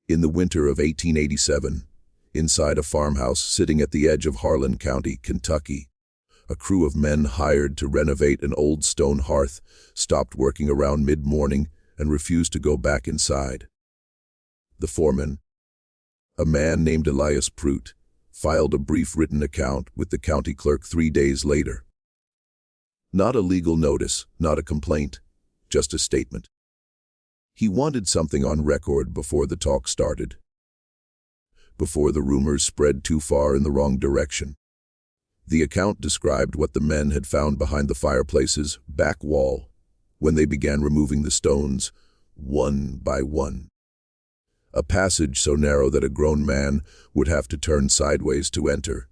In the winter of 1887, inside a farmhouse sitting at the edge of Harlan County, Kentucky, a crew of men hired to renovate an old stone hearth stopped working around mid-morning and refused to go back inside. The foreman, a man named Elias Prout, filed a brief written account with the county clerk 3 days later. Not a legal notice, not a complaint, just a statement. He wanted something on record before the talk started, before the rumors spread too far in the wrong direction. The account described what the men had found behind the fireplace's back wall when they began removing the stones, one by one. A passage so narrow that a grown man would have to turn sideways to enter.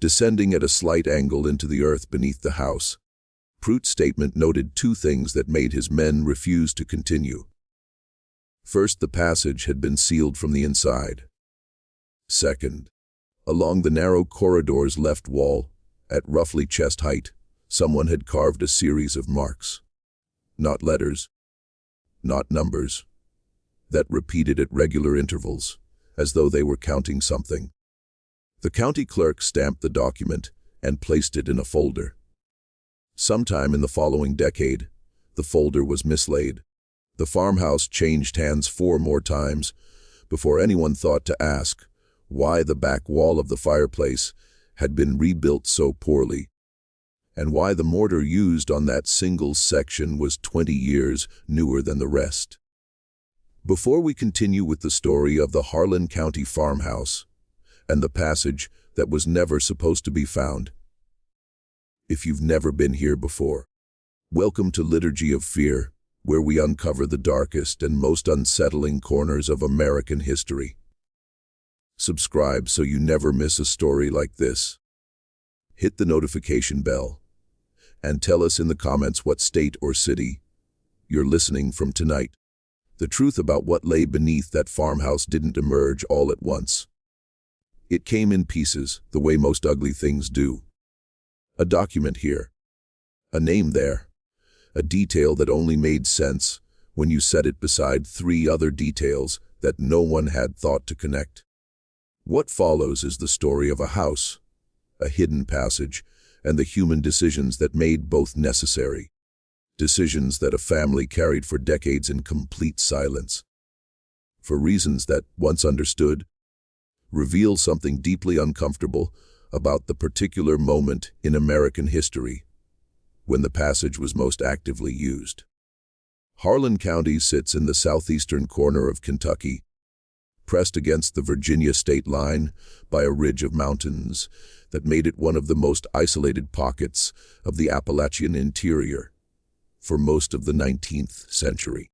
Descending at a slight angle into the earth beneath the house, Prout's statement noted 2 things that made his men refuse to continue. First, the passage had been sealed from the inside. Second, along the narrow corridor's left wall, at roughly chest height, someone had carved a series of marks. Not letters, not numbers, that repeated at regular intervals, as though they were counting something. The county clerk stamped the document and placed it in a folder. Sometime in the following decade, the folder was mislaid. The farmhouse changed hands 4 more times before anyone thought to ask why the back wall of the fireplace had been rebuilt so poorly, and why the mortar used on that single section was 20 years newer than the rest. Before we continue with the story of the Harlan County farmhouse and the passage that was never supposed to be found, if you've never been here before, welcome to Liturgy of Fear, where we uncover the darkest and most unsettling corners of American history. Subscribe so you never miss a story like this. Hit the notification bell and tell us in the comments what state or city you're listening from tonight. The truth about what lay beneath that farmhouse didn't emerge all at once. It came in pieces, the way most ugly things do. A document here, a name there, a detail that only made sense when you set it beside 3 other details that no one had thought to connect. What follows is the story of a house, a hidden passage, and the human decisions that made both necessary. Decisions that a family carried for decades in complete silence. For reasons that, once understood, reveal something deeply uncomfortable about the particular moment in American history when the passage was most actively used. Harlan County sits in the southeastern corner of Kentucky, pressed against the Virginia state line by a ridge of mountains that made it one of the most isolated pockets of the Appalachian interior for most of the 19th century.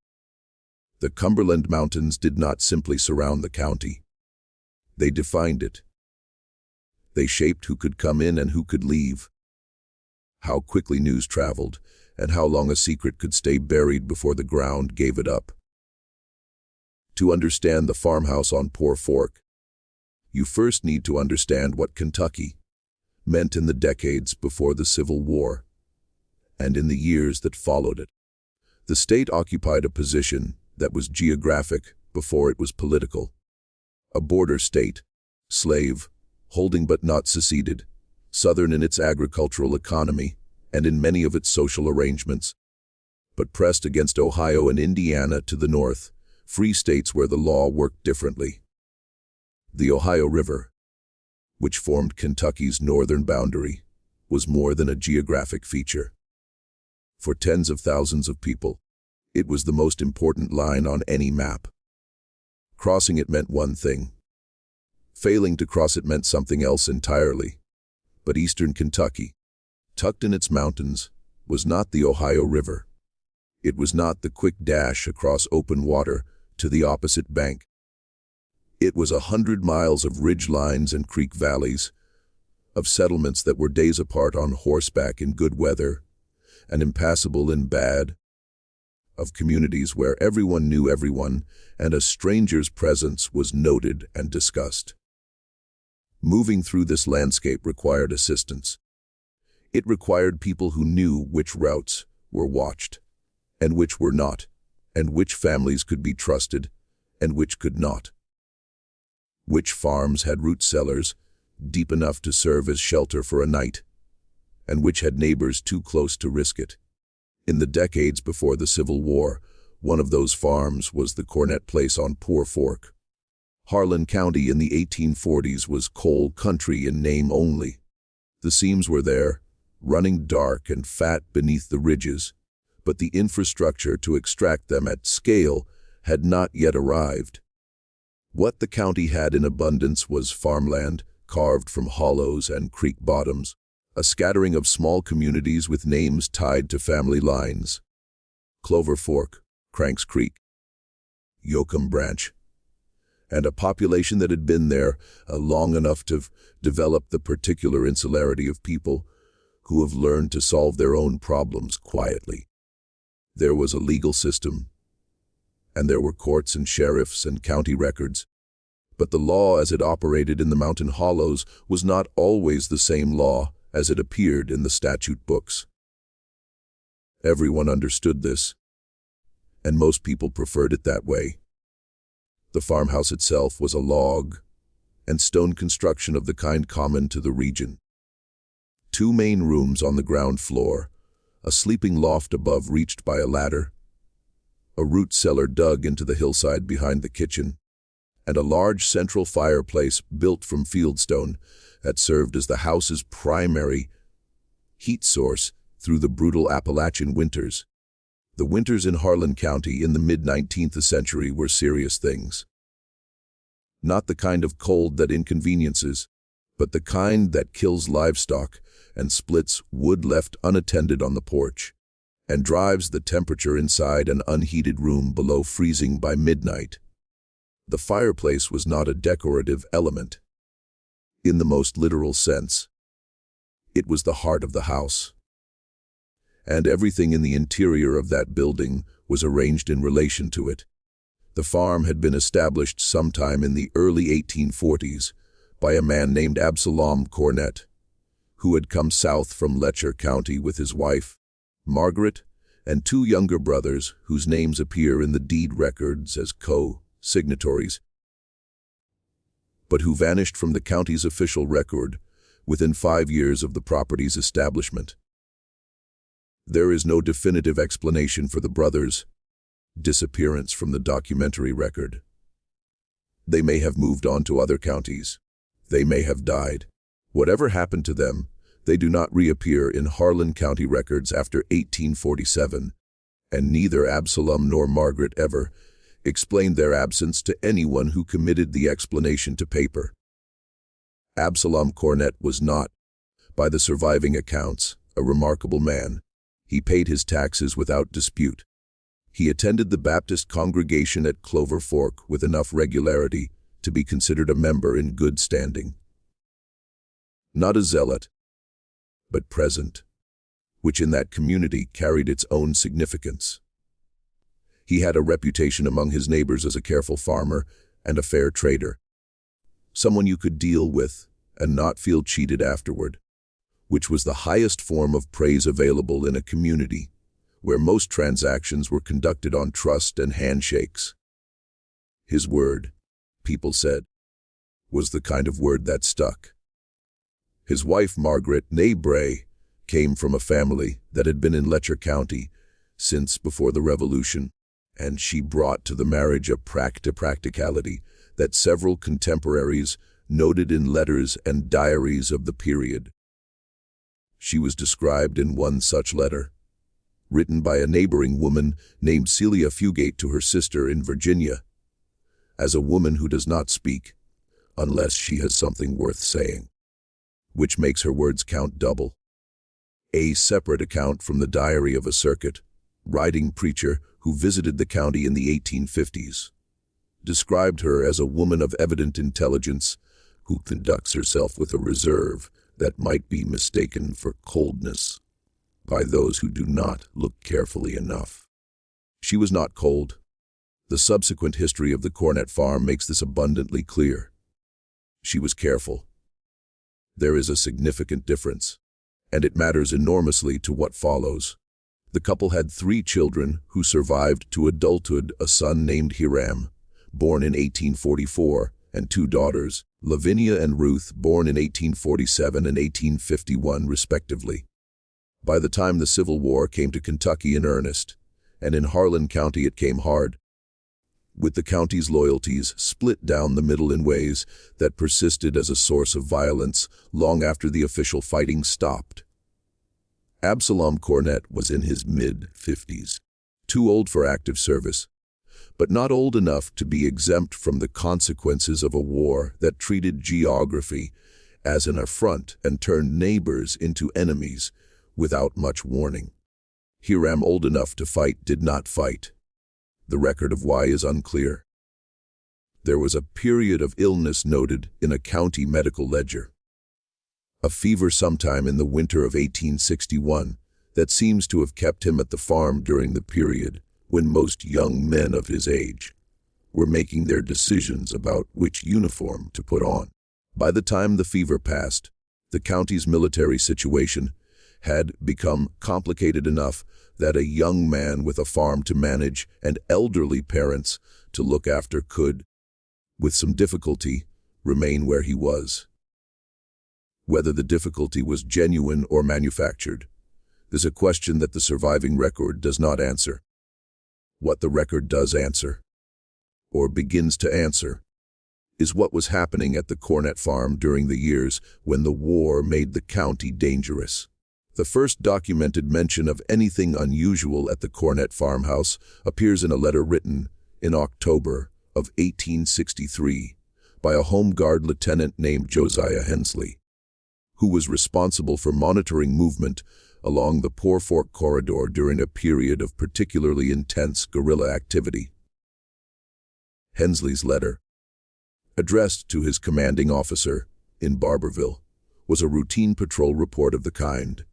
The Cumberland Mountains did not simply surround the county. They defined it. They shaped who could come in and who could leave, how quickly news traveled, and how long a secret could stay buried before the ground gave it up. To understand the farmhouse on Poor Fork, you first need to understand what Kentucky meant in the decades before the Civil War and in the years that followed it. The state occupied a position that was geographic before it was political. A border state, slave, holding but not seceded, southern in its agricultural economy and in many of its social arrangements, but pressed against Ohio and Indiana to the north, free states where the law worked differently. The Ohio River, which formed Kentucky's northern boundary, was more than a geographic feature. For tens of thousands of people, it was the most important line on any map. Crossing it meant one thing. Failing to cross it meant something else entirely. But eastern Kentucky, tucked in its mountains, was not the Ohio River. It was not the quick dash across open water to the opposite bank. It was 100 miles of ridge lines and creek valleys, of settlements that were days apart on horseback in good weather and impassable in bad, of communities where everyone knew everyone and a stranger's presence was noted and discussed. Moving through this landscape required assistance. It required people who knew which routes were watched and which were not, and which families could be trusted and which could not. Which farms had root cellars, deep enough to serve as shelter for a night, and which had neighbors too close to risk it. In the decades before the Civil War, one of those farms was the Cornett place on Poor Fork. Harlan County in the 1840s was coal country in name only. The seams were there, running dark and fat beneath the ridges, but the infrastructure to extract them at scale had not yet arrived. What the county had in abundance was farmland, carved from hollows and creek bottoms, a scattering of small communities with names tied to family lines. Clover Fork, Cranks Creek, Yoakum Branch, and a population that had been there long enough to develop the particular insularity of people who have learned to solve their own problems quietly. There was a legal system, and there were courts and sheriffs and county records, but the law as it operated in the mountain hollows was not always the same law as it appeared in the statute books. Everyone understood this, and most people preferred it that way. The farmhouse itself was a log and stone construction of the kind common to the region. 2 main rooms on the ground floor, a sleeping loft above reached by a ladder, a root cellar dug into the hillside behind the kitchen, and a large central fireplace built from fieldstone that served as the house's primary heat source through the brutal Appalachian winters. The winters in Harlan County in the mid-19th century were serious things. Not the kind of cold that inconveniences, but the kind that kills livestock and splits wood left unattended on the porch, and drives the temperature inside an unheated room below freezing by midnight. The fireplace was not a decorative element. In the most literal sense, it was the heart of the house. And everything in the interior of that building was arranged in relation to it. The farm had been established sometime in the early 1840s by a man named Absalom Cornett, who had come south from Letcher County with his wife, Margaret, and 2 younger brothers whose names appear in the deed records as co-signatories, but who vanished from the county's official record within 5 years of the property's establishment. There is no definitive explanation for the brothers' disappearance from the documentary record. They may have moved on to other counties. They may have died. Whatever happened to them, they do not reappear in Harlan County records after 1847, and neither Absalom nor Margaret ever explained their absence to anyone who committed the explanation to paper. Absalom Cornett was not, by the surviving accounts, a remarkable man. He paid his taxes without dispute. He attended the Baptist congregation at Clover Fork with enough regularity to be considered a member in good standing. Not a zealot, but present, which in that community carried its own significance. He had a reputation among his neighbors as a careful farmer and a fair trader, someone you could deal with and not feel cheated afterward, which was the highest form of praise available in a community where most transactions were conducted on trust and handshakes. His word, people said, was the kind of word that stuck. His wife, Margaret, née Bray, came from a family that had been in Letcher County since before the Revolution, and she brought to the marriage a practicality that several contemporaries noted in letters and diaries of the period. She was described in one such letter, written by a neighboring woman named Celia Fugate to her sister in Virginia, as a woman who does not speak unless she has something worth saying, which makes her words count double. A separate account from the diary of a circuit riding preacher who visited the county in the 1850s described her as a woman of evident intelligence who conducts herself with a reserve that might be mistaken for coldness by those who do not look carefully enough. She was not cold. The subsequent history of the Cornett farm makes this abundantly clear. She was careful. There is a significant difference, and it matters enormously to what follows. The couple had 3 children who survived to adulthood, a son named Hiram, born in 1844, and two daughters, Lavinia and Ruth, born in 1847 and 1851, respectively. By the time the Civil War came to Kentucky in earnest, and in Harlan County it came hard, with the county's loyalties split down the middle in ways that persisted as a source of violence long after the official fighting stopped. Absalom Cornett was in his mid-50s, too old for active service, but not old enough to be exempt from the consequences of a war that treated geography as an affront and turned neighbors into enemies without much warning. Hiram, old enough to fight, did not fight. The record of why is unclear. There was a period of illness noted in a county medical ledger. A fever sometime in the winter of 1861 that seems to have kept him at the farm during the period when most young men of his age were making their decisions about which uniform to put on. By the time the fever passed, the county's military situation had become complicated enough that a young man with a farm to manage and elderly parents to look after could, with some difficulty, remain where he was. Whether the difficulty was genuine or manufactured is a question that the surviving record does not answer. What the record does answer, or begins to answer, is what was happening at the Cornett farm during the years when the war made the county dangerous. The first documented mention of anything unusual at the Cornett farmhouse appears in a letter written in October of 1863 by a Home Guard lieutenant named Josiah Hensley, who was responsible for monitoring movement along the Poor Fork corridor during a period of particularly intense guerrilla activity. Hensley's letter, addressed to his commanding officer in Barberville, was a routine patrol report of the kind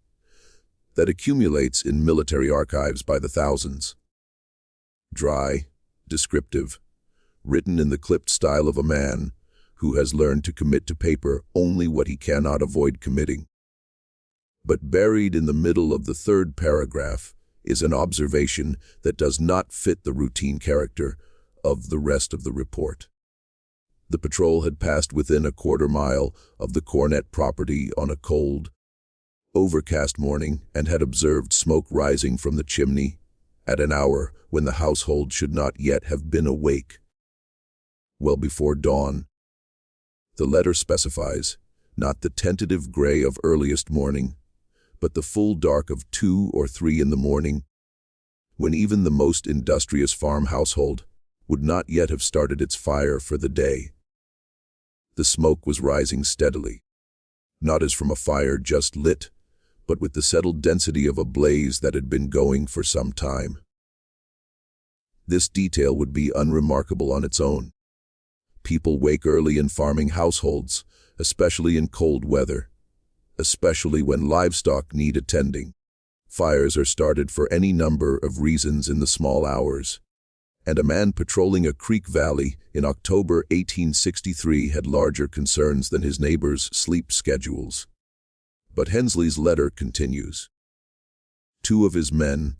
that accumulates in military archives by the thousands. Dry, descriptive, written in the clipped style of a man who has learned to commit to paper only what he cannot avoid committing. But buried in the middle of the third paragraph is an observation that does not fit the routine character of the rest of the report. The patrol had passed within a quarter mile of the Cornett property on a cold, overcast morning and had observed smoke rising from the chimney at an hour when the household should not yet have been awake. Well before dawn. The letter specifies not the tentative gray of earliest morning, but the full dark of 2 or 3 in the morning, when even the most industrious farm household would not yet have started its fire for the day. The smoke was rising steadily, not as from a fire just lit, but with the settled density of a blaze that had been going for some time. This detail would be unremarkable on its own. People wake early in farming households, especially in cold weather, especially when livestock need attending. Fires are started for any number of reasons in the small hours, and a man patrolling a creek valley in October 1863 had larger concerns than his neighbors' sleep schedules. But Hensley's letter continues. 2 of his men,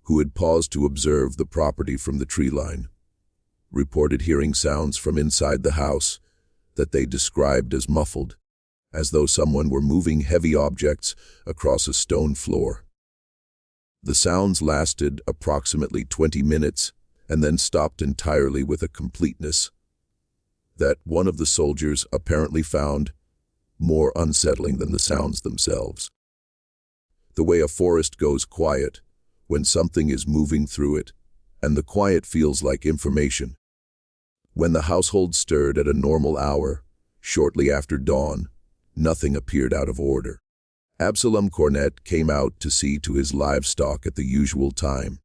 who had paused to observe the property from the tree line, reported hearing sounds from inside the house that they described as muffled, as though someone were moving heavy objects across a stone floor. The sounds lasted approximately 20 minutes and then stopped entirely with a completeness that one of the soldiers apparently found more unsettling than the sounds themselves. The way a forest goes quiet when something is moving through it, and the quiet feels like information. When the household stirred at a normal hour, shortly after dawn, nothing appeared out of order. Absalom Cornett came out to see to his livestock at the usual time.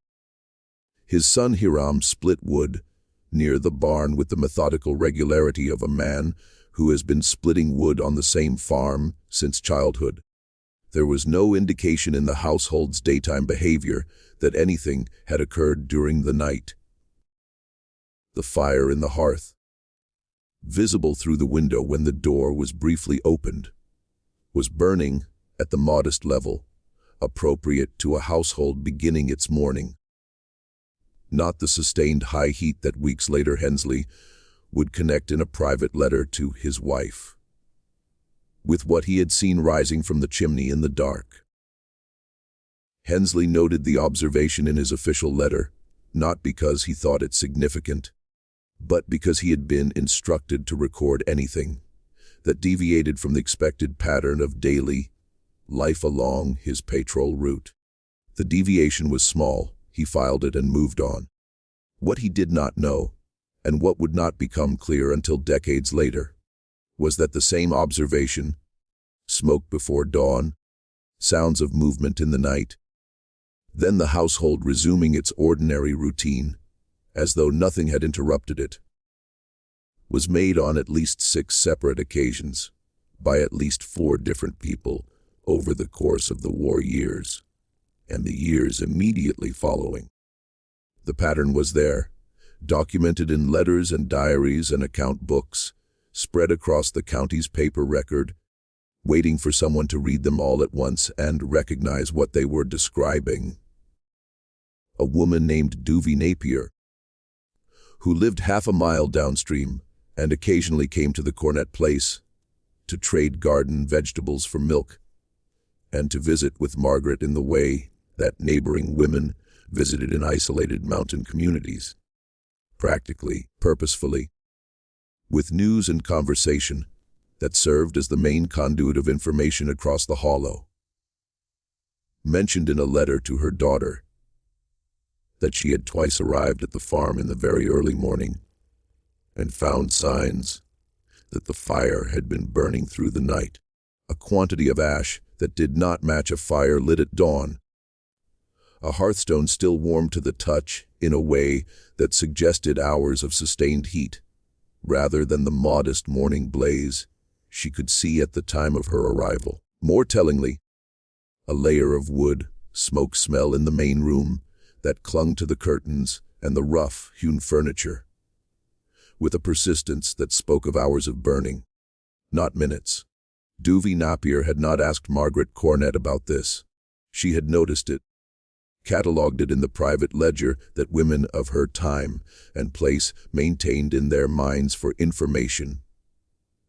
His son Hiram split wood near the barn with the methodical regularity of a man who has been splitting wood on the same farm since childhood. There was no indication in the household's daytime behavior that anything had occurred during the night. The fire in the hearth, visible through the window when the door was briefly opened, was burning at the modest level appropriate to a household beginning its morning. not the sustained high heat that weeks later Hensley would connect in a private letter to his wife with what he had seen rising from the chimney in the dark. Hensley noted the observation in his official letter, not because he thought it significant, but because he had been instructed to record anything that deviated from the expected pattern of daily life along his patrol route. The deviation was small. He filed it and moved on. What he did not know, and what would not become clear until decades later, was that the same observation, smoke before dawn, sounds of movement in the night, then the household resuming its ordinary routine, as though nothing had interrupted it, was made on at least 6 separate occasions, by at least 4 different people over the course of the war years, and the years immediately following. The pattern was there, documented in letters and diaries and account books, spread across the county's paper record, waiting for someone to read them all at once and recognize what they were describing. A woman named Duvie Napier, who lived half a mile downstream and occasionally came to the Cornett place to trade garden vegetables for milk and to visit with Margaret in the way that neighboring women visited in isolated mountain communities, practically, purposefully, with news and conversation that served as the main conduit of information across the hollow. Mentioned in a letter to her daughter that she had twice arrived at the farm in the very early morning and found signs that the fire had been burning through the night, a quantity of ash that did not match a fire lit at dawn, a hearthstone still warm to the touch in a way that suggested hours of sustained heat, rather than the modest morning blaze she could see at the time of her arrival. More tellingly, a layer of wood, smoke smell in the main room that clung to the curtains and the rough-hewn furniture, with a persistence that spoke of hours of burning, not minutes. Duvie Napier had not asked Margaret Cornett about this. She had noticed it, catalogued it in the private ledger that women of her time and place maintained in their minds for information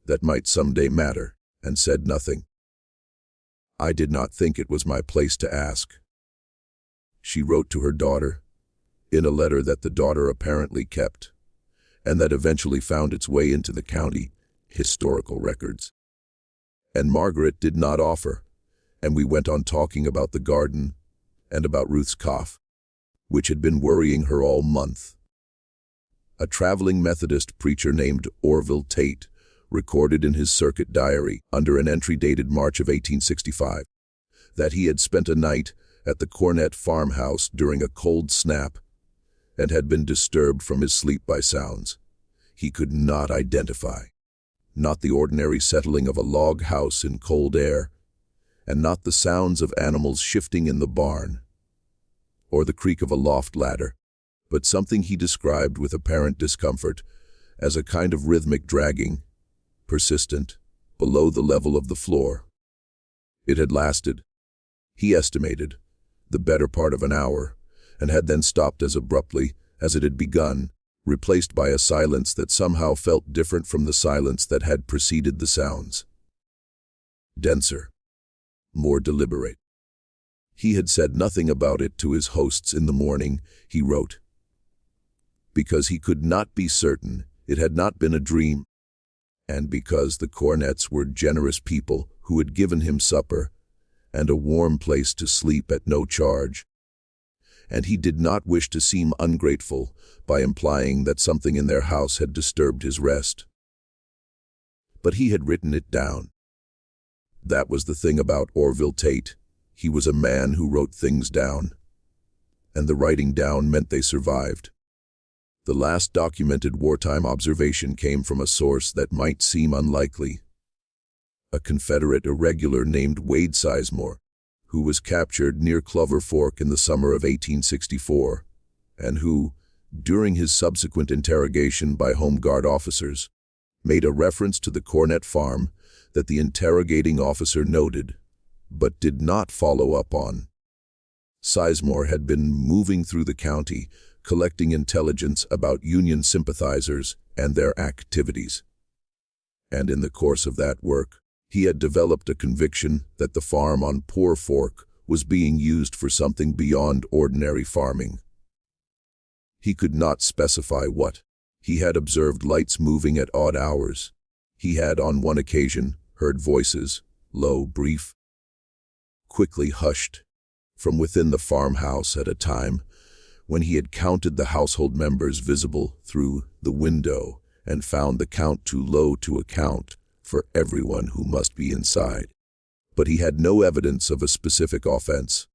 that might someday matter, and said nothing. I did not think it was my place to ask. She wrote to her daughter, in a letter that the daughter apparently kept, and that eventually found its way into the county historical records. And Margaret did not offer, and we went on talking about the garden and about Ruth's cough, which had been worrying her all month. A traveling Methodist preacher named Orville Tate recorded in his circuit diary, under an entry dated March of 1865, that he had spent a night at the Cornett farmhouse during a cold snap and had been disturbed from his sleep by sounds he could not identify. Not the ordinary settling of a log house in cold air, and not the sounds of animals shifting in the barn, or the creak of a loft ladder, but something he described with apparent discomfort as a kind of rhythmic dragging, persistent, below the level of the floor. It had lasted, he estimated, the better part of an hour, and had then stopped as abruptly as it had begun, replaced by a silence that somehow felt different from the silence that had preceded the sounds. Denser, more deliberate. He had said nothing about it to his hosts in the morning, he wrote, because he could not be certain it had not been a dream, and because the Cornetts were generous people who had given him supper and a warm place to sleep at no charge, and he did not wish to seem ungrateful by implying that something in their house had disturbed his rest. But he had written it down. That was the thing about Orville Tate. He was a man who wrote things down, and the writing down meant they survived. The last documented wartime observation came from a source that might seem unlikely. A Confederate irregular named Wade Sizemore, who was captured near Clover Fork in the summer of 1864, and who, during his subsequent interrogation by Home Guard officers, made a reference to the Cornett farm that the interrogating officer noted, but did not follow up on. Sizemore had been moving through the county, collecting intelligence about Union sympathizers and their activities. And in the course of that work, he had developed a conviction that the farm on Poor Fork was being used for something beyond ordinary farming. He could not specify what. He had observed lights moving at odd hours. He had, on one occasion, heard voices, low, brief, quickly hushed, from within the farmhouse at a time when he had counted the household members visible through the window and found the count too low to account for everyone who must be inside. But he had no evidence of a specific offense,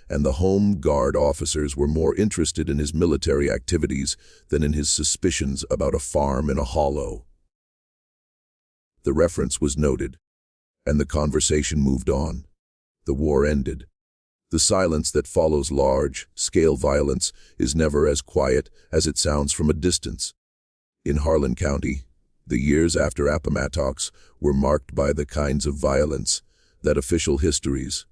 and the Home Guard officers were more interested in his military activities than in his suspicions about a farm in a hollow. The reference was noted, and the conversation moved on. The war ended. The silence that follows large-scale violence is never as quiet as it sounds from a distance. In Harlan County, the years after Appomattox were marked by the kinds of violence that official histories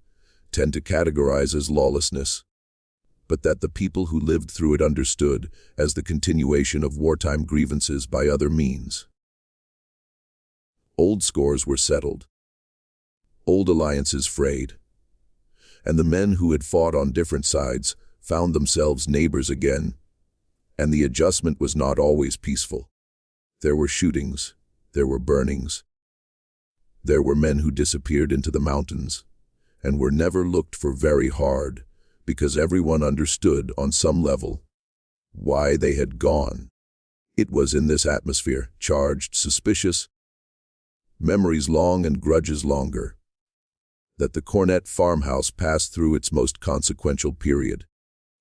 tend to categorize as lawlessness, but that the people who lived through it understood as the continuation of wartime grievances by other means. Old scores were settled, old alliances frayed, and the men who had fought on different sides found themselves neighbors again, and the adjustment was not always peaceful. There were shootings, there were burnings. There were men who disappeared into the mountains and were never looked for very hard because everyone understood on some level why they had gone. It was in this atmosphere, charged, suspicious, memories long and grudges longer, that the Cornett farmhouse passed through its most consequential period.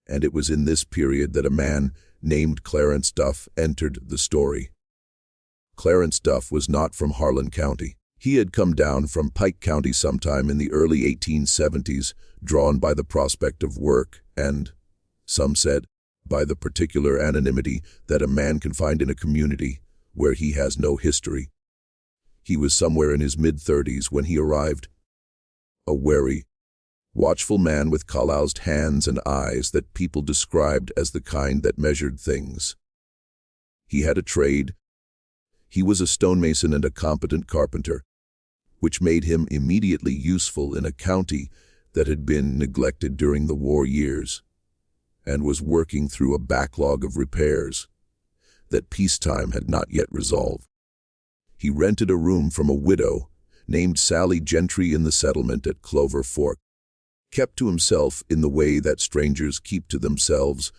And it was in this period that a man named Clarence Duff entered the story. Clarence Duff was not from Harlan County. He had come down from Pike County sometime in the early 1870s, drawn by the prospect of work and, some said, by the particular anonymity that a man can find in a community where he has no history. He was somewhere in his mid-30s when he arrived, a wary, watchful man with calloused hands and eyes that people described as the kind that measured things. He had a trade. He was a stonemason and a competent carpenter, which made him immediately useful in a county that had been neglected during the war years and was working through a backlog of repairs that peacetime had not yet resolved. He rented a room from a widow named Sally Gentry in the settlement at Clover Fork, kept to himself in the way that strangers keep to themselves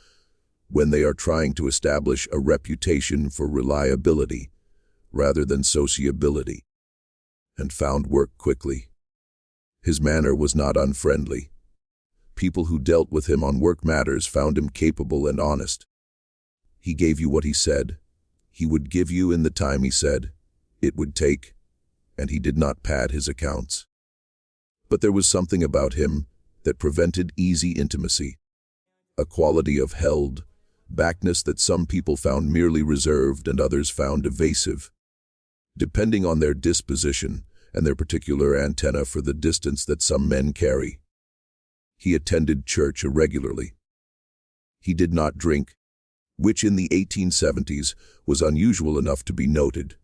when they are trying to establish a reputation for reliability rather than sociability, and found work quickly. His manner was not unfriendly. People who dealt with him on work matters found him capable and honest. He gave you what he said. He would give you in the time he said it would take, and he did not pad his accounts. But there was something about him that prevented easy intimacy, a quality of held backness that some people found merely reserved and others found evasive, depending on their disposition and their particular antenna for the distance that some men carry. He attended church irregularly. He did not drink, which in the 1870s was unusual enough to be noted.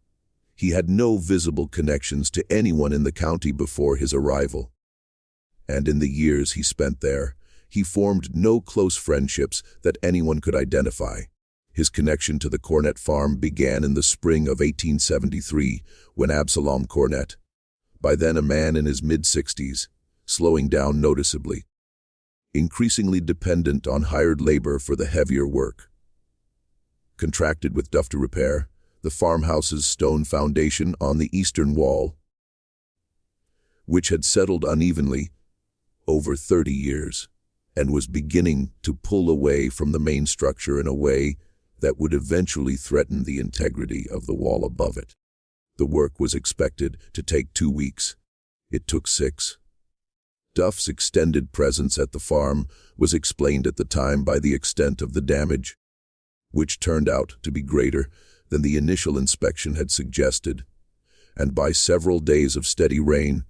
He had no visible connections to anyone in the county before his arrival, and in the years he spent there, he formed no close friendships that anyone could identify. His connection to the Cornett farm began in the spring of 1873 when Absalom Cornett, by then a man in his mid-60s, slowing down noticeably, increasingly dependent on hired labor for the heavier work, contracted with Duff to repair the farmhouse's stone foundation on the eastern wall, which had settled unevenly over 30 years and was beginning to pull away from the main structure in a way that would eventually threaten the integrity of the wall above it. The work was expected to take 2 weeks. It took 6. Duff's extended presence at the farm was explained at the time by the extent of the damage, which turned out to be greater than the initial inspection had suggested, and by several days of steady rain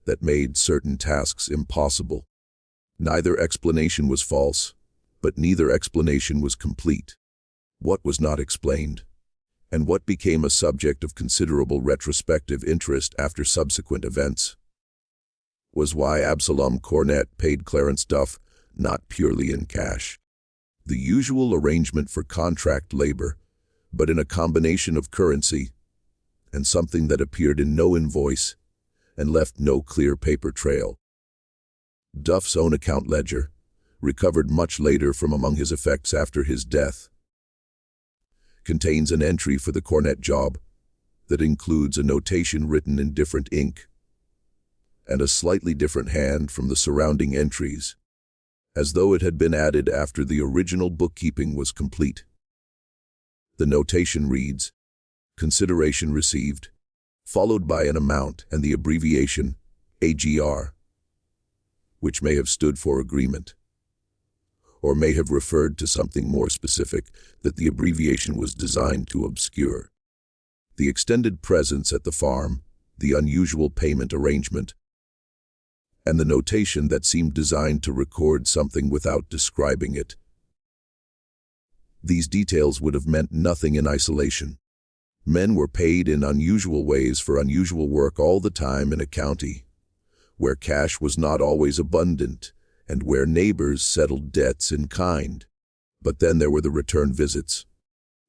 that made certain tasks impossible. Neither explanation was false, But neither explanation was complete. What was not explained, and what became a subject of considerable retrospective interest after subsequent events, was why Absalom Cornett paid Clarence Duff not purely in cash, the usual arrangement for contract labor, but in a combination of currency and something that appeared in no invoice and left no clear paper trail. Duff's own account ledger, recovered much later from among his effects after his death, contains an entry for the Cornett job that includes a notation written in different ink and a slightly different hand from the surrounding entries, as though it had been added after the original bookkeeping was complete. The notation reads, "Consideration received," followed by an amount and the abbreviation AGR, which may have stood for agreement, or may have referred to something more specific that the abbreviation was designed to obscure. The extended presence at the farm, the unusual payment arrangement, and the notation that seemed designed to record something without describing it. These details would have meant nothing in isolation. Men were paid in unusual ways for unusual work all the time in a county where cash was not always abundant and where neighbors settled debts in kind. But then there were the return visits.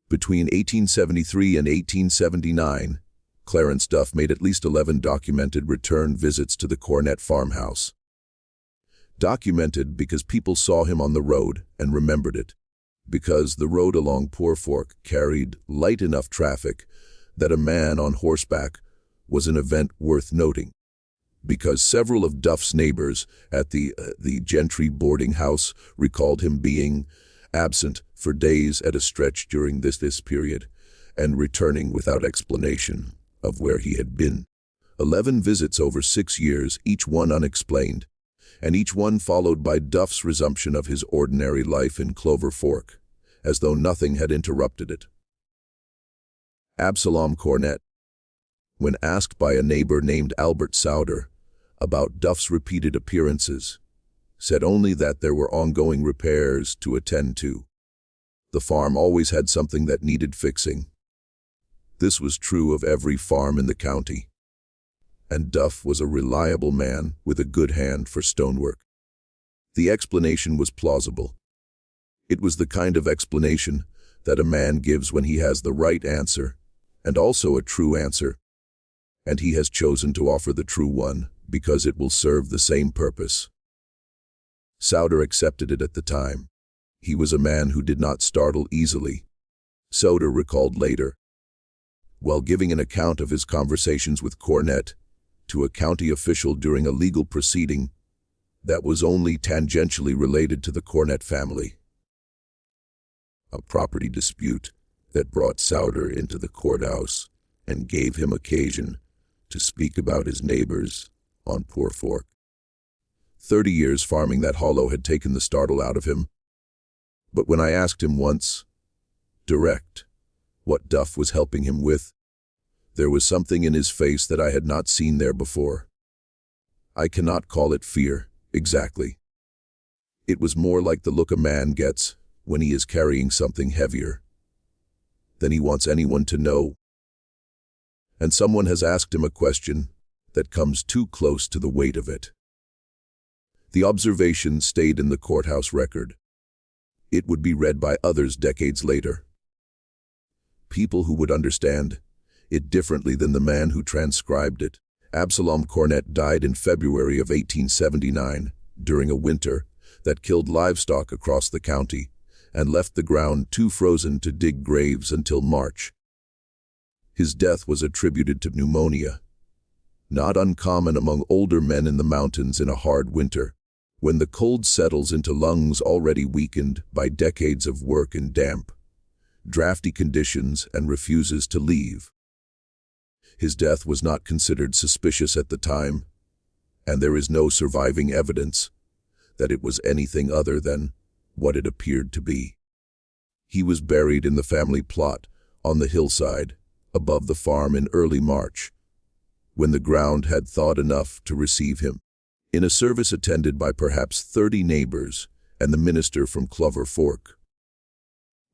Between 1873 and 1879, Clarence Duff made at least 11 documented return visits to the Cornett farmhouse. Documented because people saw him on the road and remembered it, because the road along Poor Fork carried light enough traffic that a man on horseback was an event worth noting, because several of Duff's neighbors at the Gentry boarding house recalled him being absent for days at a stretch during this period and returning without explanation of where he had been. 11 visits over 6 years, each one unexplained, and each one followed by Duff's resumption of his ordinary life in Clover Fork, as though nothing had interrupted it. Absalom Cornett, when asked by a neighbor named Albert Souder about Duff's repeated appearances, said only that there were ongoing repairs to attend to. The farm always had something that needed fixing. This was true of every farm in the county, and Duff was a reliable man with a good hand for stonework. The explanation was plausible. It was the kind of explanation that a man gives when he has the right answer, and also a true answer, and he has chosen to offer the true one because it will serve the same purpose. Souder accepted it at the time. He was a man who did not startle easily. Souder recalled later, while giving an account of his conversations with Cornett to a county official during a legal proceeding that was only tangentially related to the Cornett family, a property dispute that brought Souder into the courthouse and gave him occasion to speak about his neighbors on Poor Fork. 30 years farming that hollow had taken the startle out of him, but when I asked him once, direct, what Duff was helping him with, there was something in his face that I had not seen there before. I cannot call it fear, exactly. It was more like the look a man gets when he is carrying something heavier than he wants anyone to know, and someone has asked him a question that comes too close to the weight of it. The observation stayed in the courthouse record. It would be read by others decades later. People who would understand it differently than the man who transcribed it. Absalom Cornett died in February of 1879 during a winter that killed livestock across the county and left the ground too frozen to dig graves until March. His death was attributed to pneumonia, not uncommon among older men in the mountains in a hard winter, when the cold settles into lungs already weakened by decades of work in damp, drafty conditions and refuses to leave. His death was not considered suspicious at the time, and there is no surviving evidence that it was anything other than what it appeared to be. He was buried in the family plot on the hillside above the farm in early March, when the ground had thawed enough to receive him. In a service attended by perhaps 30 neighbors and the minister from Clover Fork.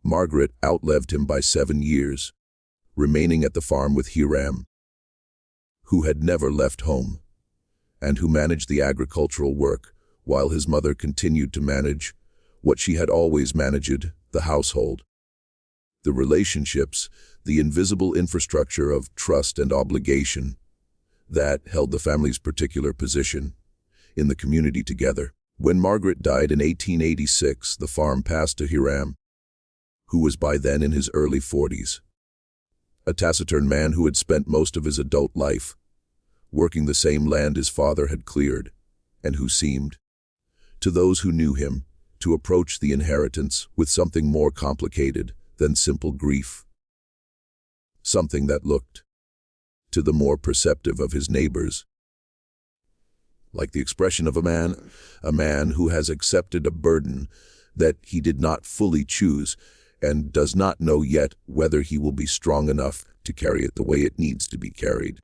Margaret outlived him by 7 years, remaining at the farm with Hiram, who had never left home, and who managed the agricultural work while his mother continued to manage what she had always managed, the household. The relationships, the invisible infrastructure of trust and obligation that held the family's particular position in the community together. When Margaret died in 1886, the farm passed to Hiram, who was by then in his early 40s. A taciturn man who had spent most of his adult life working the same land his father had cleared, and who seemed, to those who knew him, to approach the inheritance with something more complicated than simple grief. Something that looked, to the more perceptive of his neighbors, like the expression of a man who has accepted a burden that he did not fully choose and does not know yet whether he will be strong enough to carry it the way it needs to be carried.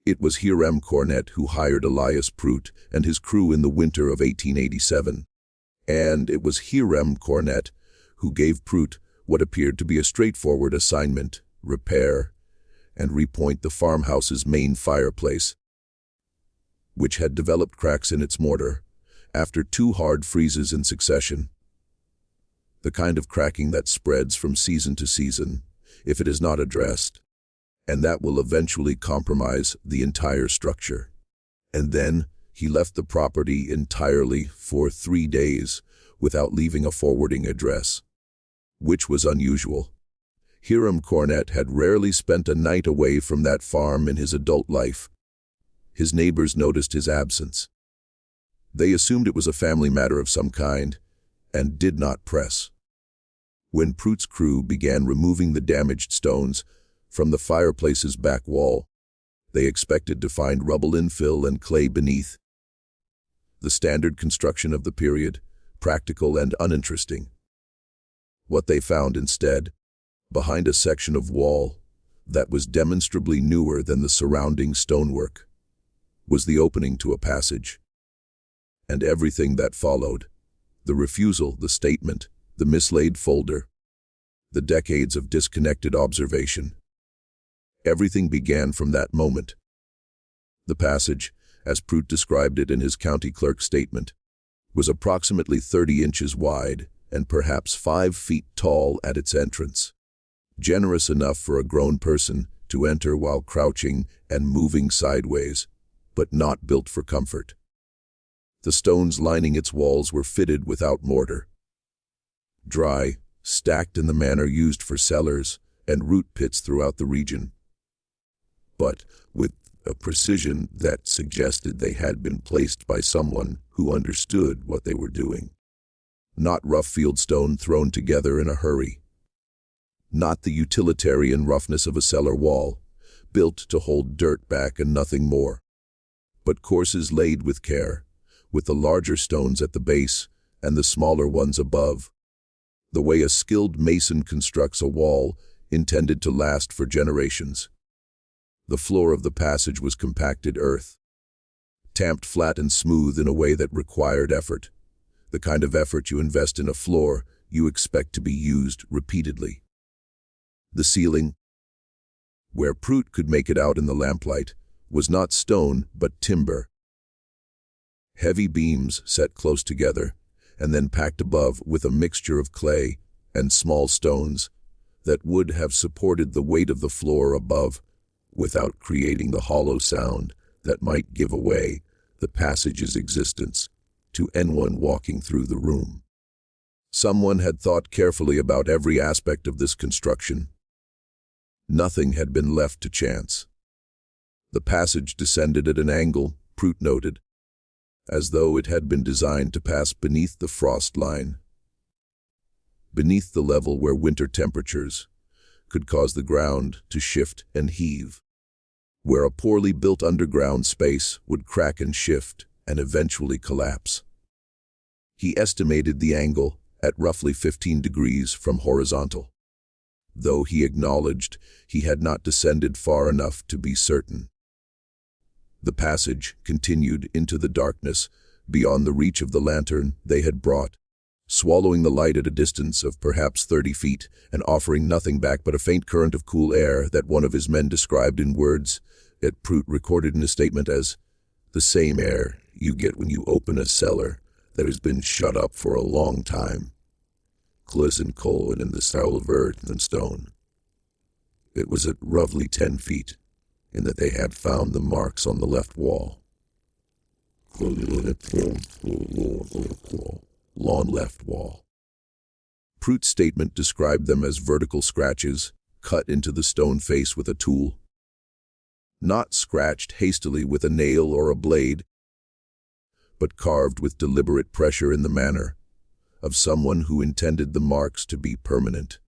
It was Hiram Cornett who hired Elias Prout and his crew in the winter of 1887. And it was Hiram Cornett who gave Prout what appeared to be a straightforward assignment: repair and repoint the farmhouse's main fireplace, which had developed cracks in its mortar after 2 hard freezes in succession. The kind of cracking that spreads from season to season if it is not addressed, and that will eventually compromise the entire structure. And then he left the property entirely for 3 days without leaving a forwarding address, which was unusual. Hiram Cornett had rarely spent a night away from that farm in his adult life. His neighbors noticed his absence. They assumed it was a family matter of some kind, and did not press. When Prout's crew began removing the damaged stones from the fireplace's back wall, they expected to find rubble infill and clay beneath. The standard construction of the period, practical and uninteresting. What they found instead, behind a section of wall that was demonstrably newer than the surrounding stonework, was the opening to a passage. And everything that followed, the refusal, the statement, the mislaid folder, the decades of disconnected observation, everything began from that moment. The passage, as Prout described it in his county clerk's statement, was approximately 30 inches wide and perhaps 5 feet tall at its entrance, generous enough for a grown person to enter while crouching and moving sideways, but not built for comfort. The stones lining its walls were fitted without mortar, dry, stacked in the manner used for cellars and root pits throughout the region, but with a precision that suggested they had been placed by someone who understood what they were doing. Not rough field stone thrown together in a hurry. Not the utilitarian roughness of a cellar wall, built to hold dirt back and nothing more, but courses laid with care, with the larger stones at the base and the smaller ones above, the way a skilled mason constructs a wall intended to last for generations. The floor of the passage was compacted earth, tamped flat and smooth in a way that required effort, the kind of effort you invest in a floor you expect to be used repeatedly. The ceiling, where Prout could make it out in the lamplight, was not stone but timber. Heavy beams set close together, and then packed above with a mixture of clay and small stones that would have supported the weight of the floor above without creating the hollow sound that might give away the passage's existence to anyone walking through the room. Someone had thought carefully about every aspect of this construction. Nothing had been left to chance. The passage descended at an angle, Prout noted, as though it had been designed to pass beneath the frost line, beneath the level where winter temperatures could cause the ground to shift and heave, where a poorly built underground space would crack and shift and eventually collapse. He estimated the angle at roughly 15 degrees from horizontal, though he acknowledged he had not descended far enough to be certain. The passage continued into the darkness beyond the reach of the lantern they had brought, swallowing the light at a distance of perhaps 30 feet and offering nothing back but a faint current of cool air that one of his men described in words that Prout recorded in a statement as the same air you get when you open a cellar that has been shut up for a long time. Glisten coal and in the style of earth and stone. It was at roughly 10 feet, in that they had found the marks on the left wall. Long left wall. Prout's statement described them as vertical scratches cut into the stone face with a tool. Not scratched hastily with a nail or a blade, but carved with deliberate pressure in the manner of someone who intended the marks to be permanent.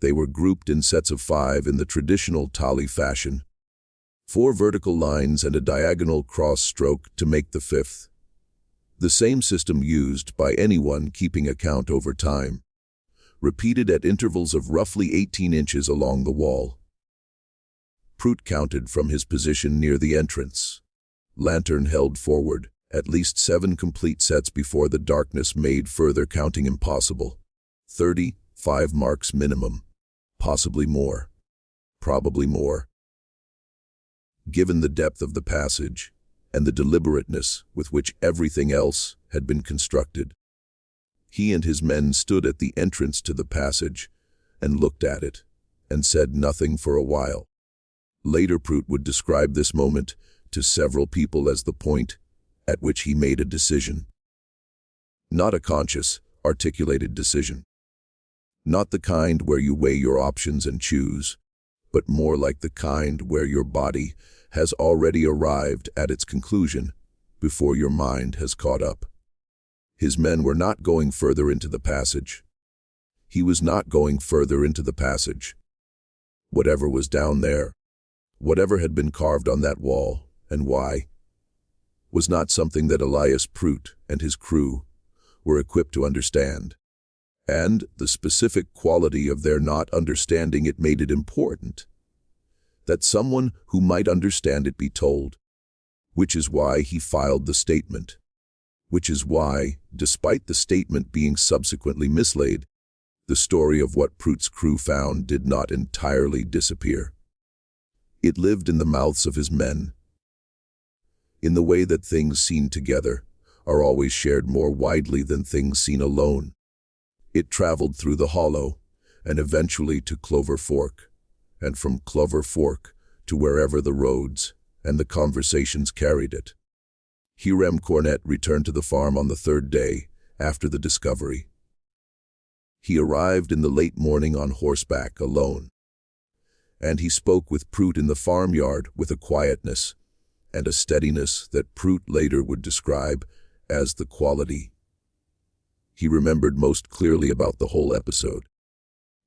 They were grouped in sets of 5 in the traditional Tallie fashion, 4 vertical lines and a diagonal cross stroke to make the 5th. The same system used by anyone keeping account over time, repeated at intervals of roughly 18 inches along the wall. Prout counted from his position near the entrance, lantern held forward, at least 7 complete sets before the darkness made further counting impossible. 35 marks minimum, possibly more, probably more. Given the depth of the passage and the deliberateness with which everything else had been constructed, he and his men stood at the entrance to the passage and looked at it and said nothing for a while. Later Prout would describe this moment to several people as the point at which he made a decision. Not a conscious, articulated decision. Not the kind where you weigh your options and choose, but more like the kind where your body has already arrived at its conclusion before your mind has caught up. His men were not going further into the passage. He was not going further into the passage. Whatever was down there, whatever had been carved on that wall, and why, was not something that Elias Prout and his crew were equipped to understand. And the specific quality of their not understanding it made it important that someone who might understand it be told, which is why he filed the statement, which is why, despite the statement being subsequently mislaid, the story of what Prout's crew found did not entirely disappear. It lived in the mouths of his men, in the way that things seen together are always shared more widely than things seen alone. It traveled through the hollow and eventually to Clover Fork, and from Clover Fork to wherever the roads and the conversations carried it. Harlan Cornett returned to the farm on the 3rd day after the discovery. He arrived in the late morning on horseback alone, and he spoke with Prout in the farmyard with a quietness and a steadiness that Prout later would describe as the quality he remembered most clearly about the whole episode.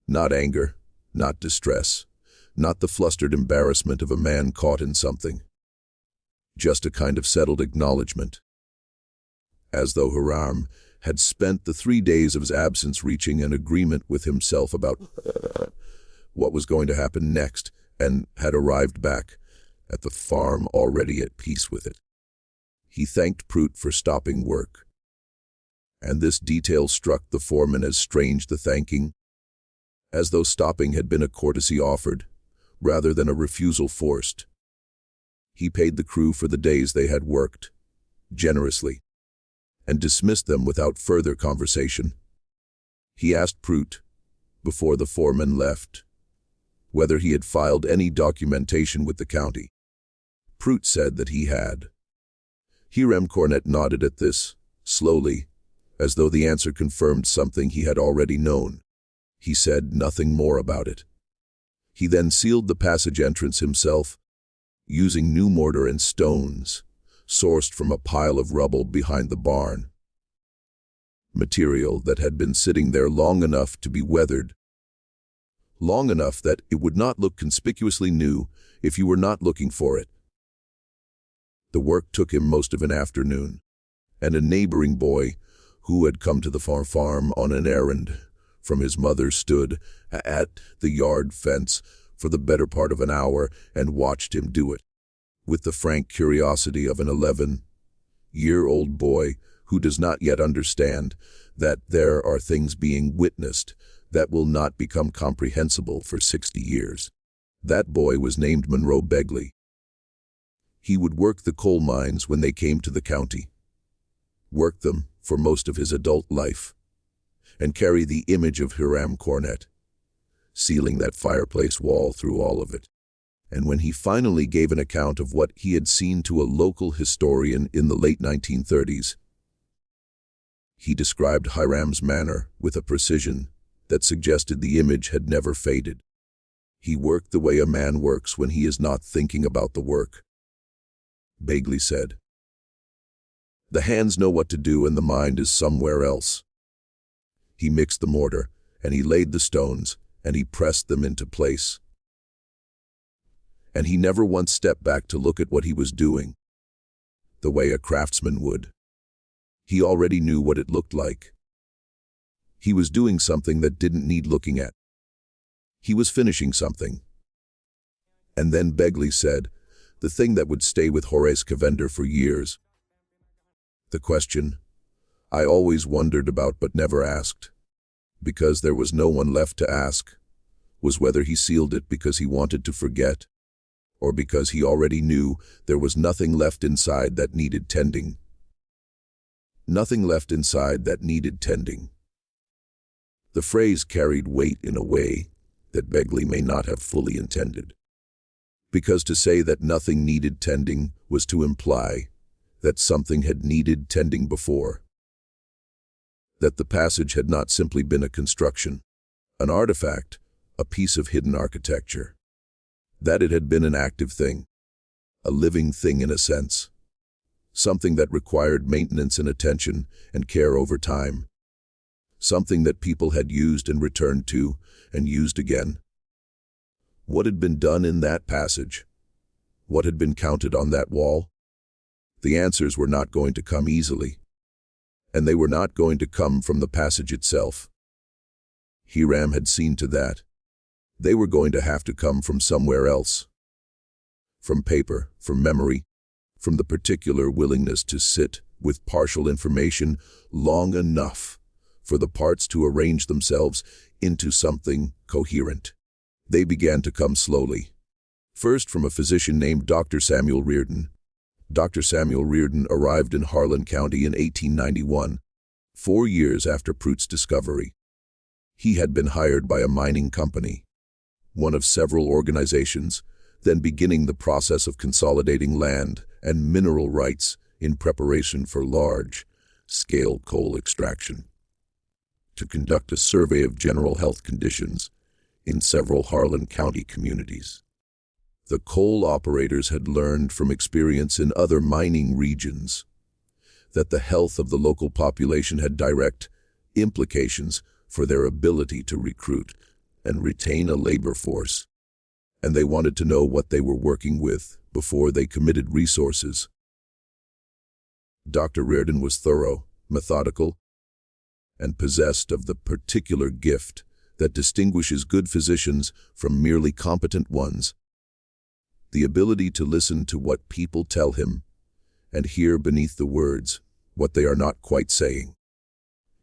Not anger, not distress, not the flustered embarrassment of a man caught in something. Just a kind of settled acknowledgement. As though Harlan had spent the 3 days of his absence reaching an agreement with himself about what was going to happen next, and had arrived back at the farm already at peace with it. He thanked Prout for stopping work, and this detail struck the foreman as strange, the thanking, as though stopping had been a courtesy offered, rather than a refusal forced. He paid the crew for the days they had worked, generously, and dismissed them without further conversation. He asked Prout, before the foreman left, whether he had filed any documentation with the county. Prout said that he had. Harlan Cornett nodded at this, slowly, as though the answer confirmed something he had already known. He said nothing more about it. He then sealed the passage entrance himself, using new mortar and stones, sourced from a pile of rubble behind the barn. Material that had been sitting there long enough to be weathered, long enough that it would not look conspicuously new if you were not looking for it. The work took him most of an afternoon, and a neighboring boy, who had come to the farm on an errand from his mother, stood at the yard fence for the better part of an hour and watched him do it, with the frank curiosity of an 11-year-old boy who does not yet understand that there are things being witnessed that will not become comprehensible for 60 years. That boy was named Monroe Begley. He would work the coal mines when they came to the county, work them for most of his adult life, and carry the image of Hiram Cornett, sealing that fireplace wall through all of it. And when he finally gave an account of what he had seen to a local historian in the late 1930s, he described Hiram's manner with a precision that suggested the image had never faded. He worked the way a man works when he is not thinking about the work. Begley said, "The hands know what to do and the mind is somewhere else." He mixed the mortar, and he laid the stones, and he pressed them into place. And he never once stepped back to look at what he was doing, the way a craftsman would. He already knew what it looked like. He was doing something that didn't need looking at. He was finishing something. And then Begley said, the thing that would stay with Horace Cavender for years. The question I always wondered about but never asked, because there was no one left to ask, was whether he sealed it because he wanted to forget, or because he already knew there was nothing left inside that needed tending. Nothing left inside that needed tending. The phrase carried weight in a way that Begley may not have fully intended, because to say that nothing needed tending was to imply that something had needed tending before, that the passage had not simply been a construction, an artifact, a piece of hidden architecture, that it had been an active thing, a living thing in a sense, something that required maintenance and attention and care over time, something that people had used and returned to and used again. What had been done in that passage? What had been counted on that wall? The answers were not going to come easily, and they were not going to come from the passage itself. Hiram had seen to that. They were going to have to come from somewhere else. From paper, from memory, from the particular willingness to sit with partial information long enough for the parts to arrange themselves into something coherent. They began to come slowly. First from a physician named Dr. Samuel Reardon. Dr. Samuel Reardon arrived in Harlan County in 1891, 4 years after Prout's discovery. He had been hired by a mining company, one of several organizations, then beginning the process of consolidating land and mineral rights in preparation for large-scale coal extraction, to conduct a survey of general health conditions in several Harlan County communities. The coal operators had learned from experience in other mining regions that the health of the local population had direct implications for their ability to recruit and retain a labor force, and they wanted to know what they were working with before they committed resources. Dr. Reardon was thorough, methodical, and possessed of the particular gift that distinguishes good physicians from merely competent ones, the ability to listen to what people tell him and hear beneath the words what they are not quite saying.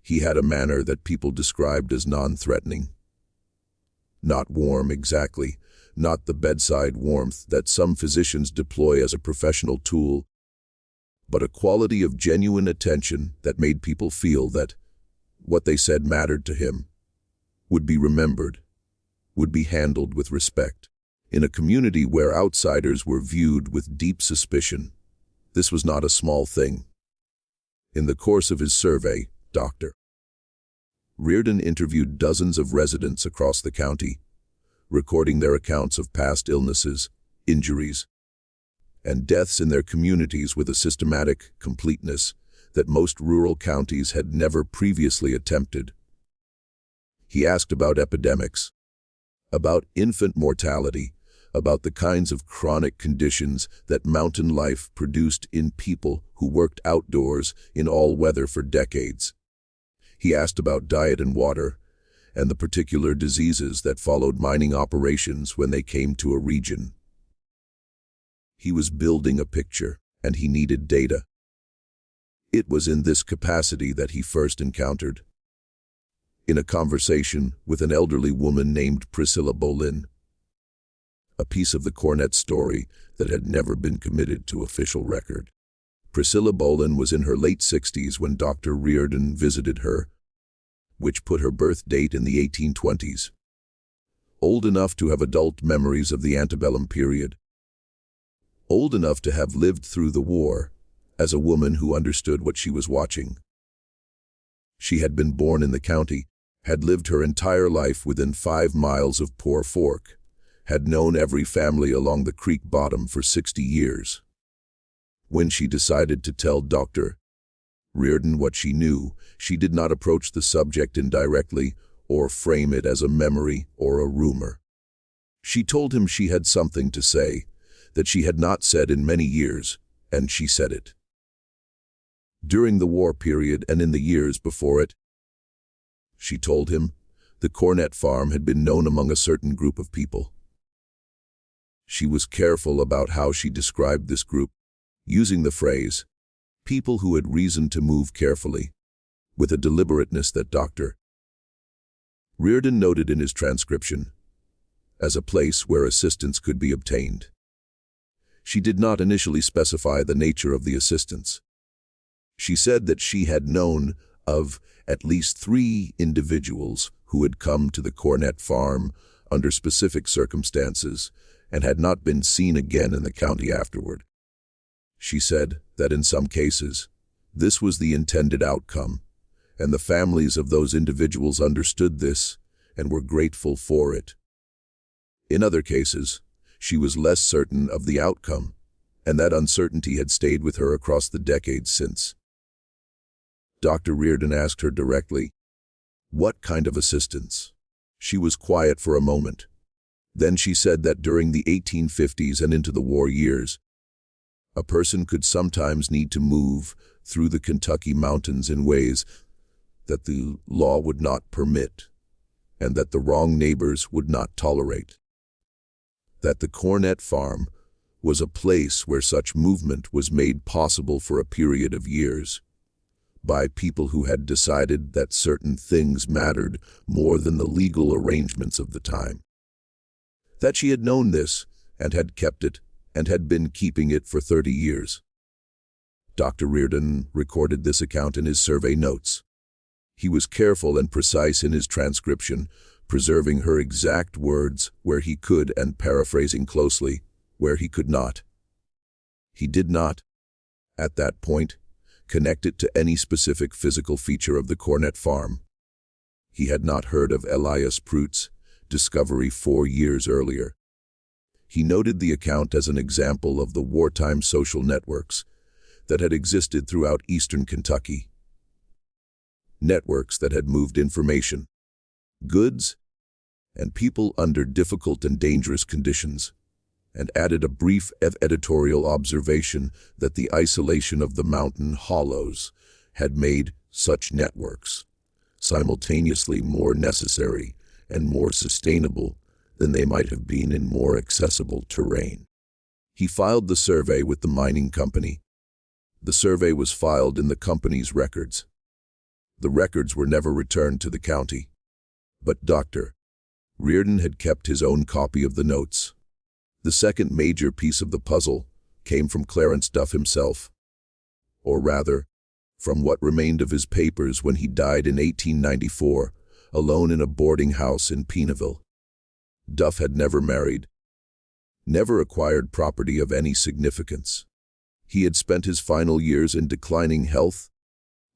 He had a manner that people described as non-threatening. Not warm exactly, not the bedside warmth that some physicians deploy as a professional tool, but a quality of genuine attention that made people feel that what they said mattered to him, would be remembered, would be handled with respect. In a community where outsiders were viewed with deep suspicion, this was not a small thing. In the course of his survey, Dr. Reardon interviewed dozens of residents across the county, recording their accounts of past illnesses, injuries, and deaths in their communities with a systematic completeness that most rural counties had never previously attempted. He asked about epidemics, about infant mortality, about the kinds of chronic conditions that mountain life produced in people who worked outdoors in all weather for decades. He asked about diet and water, and the particular diseases that followed mining operations when they came to a region. He was building a picture, and he needed data. It was in this capacity that he first encountered. In a conversation with an elderly woman named Priscilla Bolin, a piece of the Cornett story that had never been committed to official record. Priscilla Bolin was in her late 60s when Dr. Reardon visited her, which put her birth date in the 1820s. Old enough to have adult memories of the antebellum period. Old enough to have lived through the war, as a woman who understood what she was watching. She had been born in the county, had lived her entire life within 5 miles of Poor Fork, had known every family along the creek bottom for 60 years. When she decided to tell Dr. Reardon what she knew, she did not approach the subject indirectly or frame it as a memory or a rumor. She told him she had something to say that she had not said in many years, and she said it. During the war period and in the years before it, she told him, the Cornett farm had been known among a certain group of people. She was careful about how she described this group, using the phrase, people who had reason to move carefully, with a deliberateness that Dr. Reardon noted in his transcription, as a place where assistance could be obtained. She did not initially specify the nature of the assistance. She said that she had known of at least 3 individuals who had come to the Cornett farm under specific circumstances and had not been seen again in the county afterward. She said that in some cases, this was the intended outcome, and the families of those individuals understood this and were grateful for it. In other cases, she was less certain of the outcome, and that uncertainty had stayed with her across the decades since. Dr. Reardon asked her directly, what kind of assistance? She was quiet for a moment. Then she said that during the 1850s and into the war years, a person could sometimes need to move through the Kentucky mountains in ways that the law would not permit, and that the wrong neighbors would not tolerate. That the Cornett farm was a place where such movement was made possible for a period of years, by people who had decided that certain things mattered more than the legal arrangements of the time. That she had known this, and had kept it, and had been keeping it for 30 years. Dr. Reardon recorded this account in his survey notes. He was careful and precise in his transcription, preserving her exact words where he could and paraphrasing closely where he could not. He did not, at that point, connect it to any specific physical feature of the Cornett farm. He had not heard of Elias Pruitt's discovery 4 years earlier. He noted the account as an example of the wartime social networks that had existed throughout eastern Kentucky. Networks that had moved information, goods, and people under difficult and dangerous conditions, and added a brief editorial observation that the isolation of the mountain hollows had made such networks simultaneously more necessary and more sustainable than they might have been in more accessible terrain. He filed the survey with the mining company. The survey was filed in the company's records. The records were never returned to the county, but Dr. Reardon had kept his own copy of the notes. The second major piece of the puzzle came from Clarence Duff himself, or rather, from what remained of his papers when he died in 1894, alone in a boarding house in Peenaville. Duff had never married, never acquired property of any significance. He had spent his final years in declining health,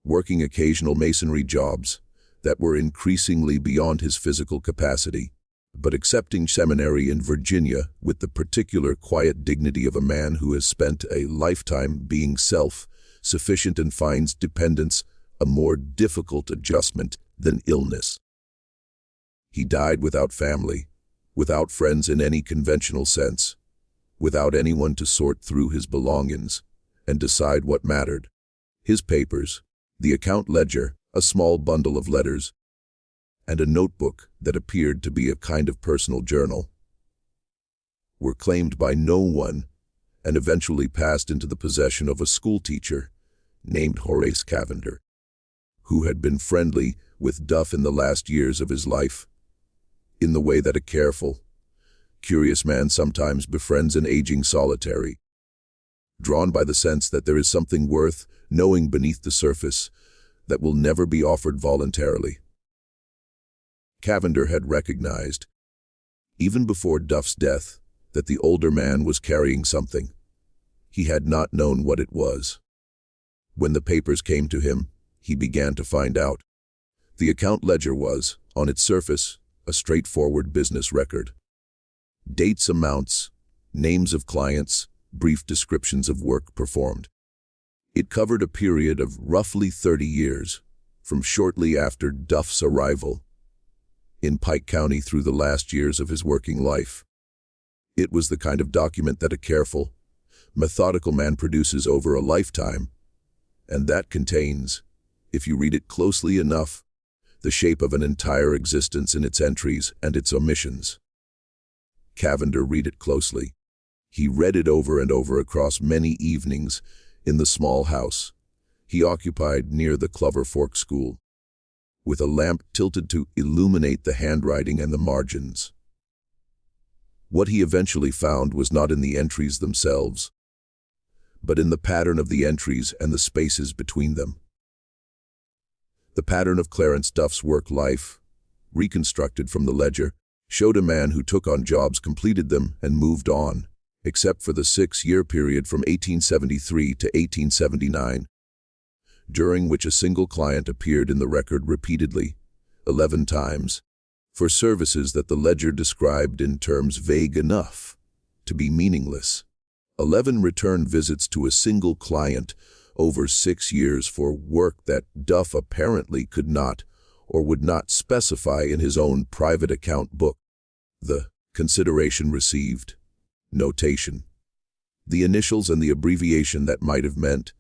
working occasional masonry jobs that were increasingly beyond his physical capacity, but accepting seminary in Virginia with the particular quiet dignity of a man who has spent a lifetime being self-sufficient and finds dependence a more difficult adjustment than illness. He died without family, without friends in any conventional sense, without anyone to sort through his belongings and decide what mattered. His papers, the account ledger, a small bundle of letters, and a notebook that appeared to be a kind of personal journal, were claimed by no one and eventually passed into the possession of a schoolteacher named Horace Cavender, who had been friendly with Duff in the last years of his life, in the way that a careful, curious man sometimes befriends an aging solitary, drawn by the sense that there is something worth knowing beneath the surface that will never be offered voluntarily. Cavender had recognized, even before Duff's death, that the older man was carrying something. He had not known what it was. When the papers came to him, he began to find out. The account ledger was, on its surface, a straightforward business record. Dates, amounts, names of clients, brief descriptions of work performed. It covered a period of roughly 30 years, from shortly after Duff's arrival in Pike County through the last years of his working life. It was the kind of document that a careful, methodical man produces over a lifetime, and that contains, if you read it closely enough, the shape of an entire existence in its entries and its omissions. Cavender read it closely. He read it over and over across many evenings in the small house he occupied near the Clover Fork School, with a lamp tilted to illuminate the handwriting and the margins. What he eventually found was not in the entries themselves, but in the pattern of the entries and the spaces between them. The pattern of Clarence Duff's work life, reconstructed from the ledger, showed a man who took on jobs, completed them, and moved on, except for the 6-year period from 1873 to 1879, during which a single client appeared in the record repeatedly, 11 times, for services that the ledger described in terms vague enough to be meaningless. 11 return visits to a single client over 6 years for work that Duff apparently could not or would not specify in his own private account book. The consideration received, notation, the initials and the abbreviation that might have meant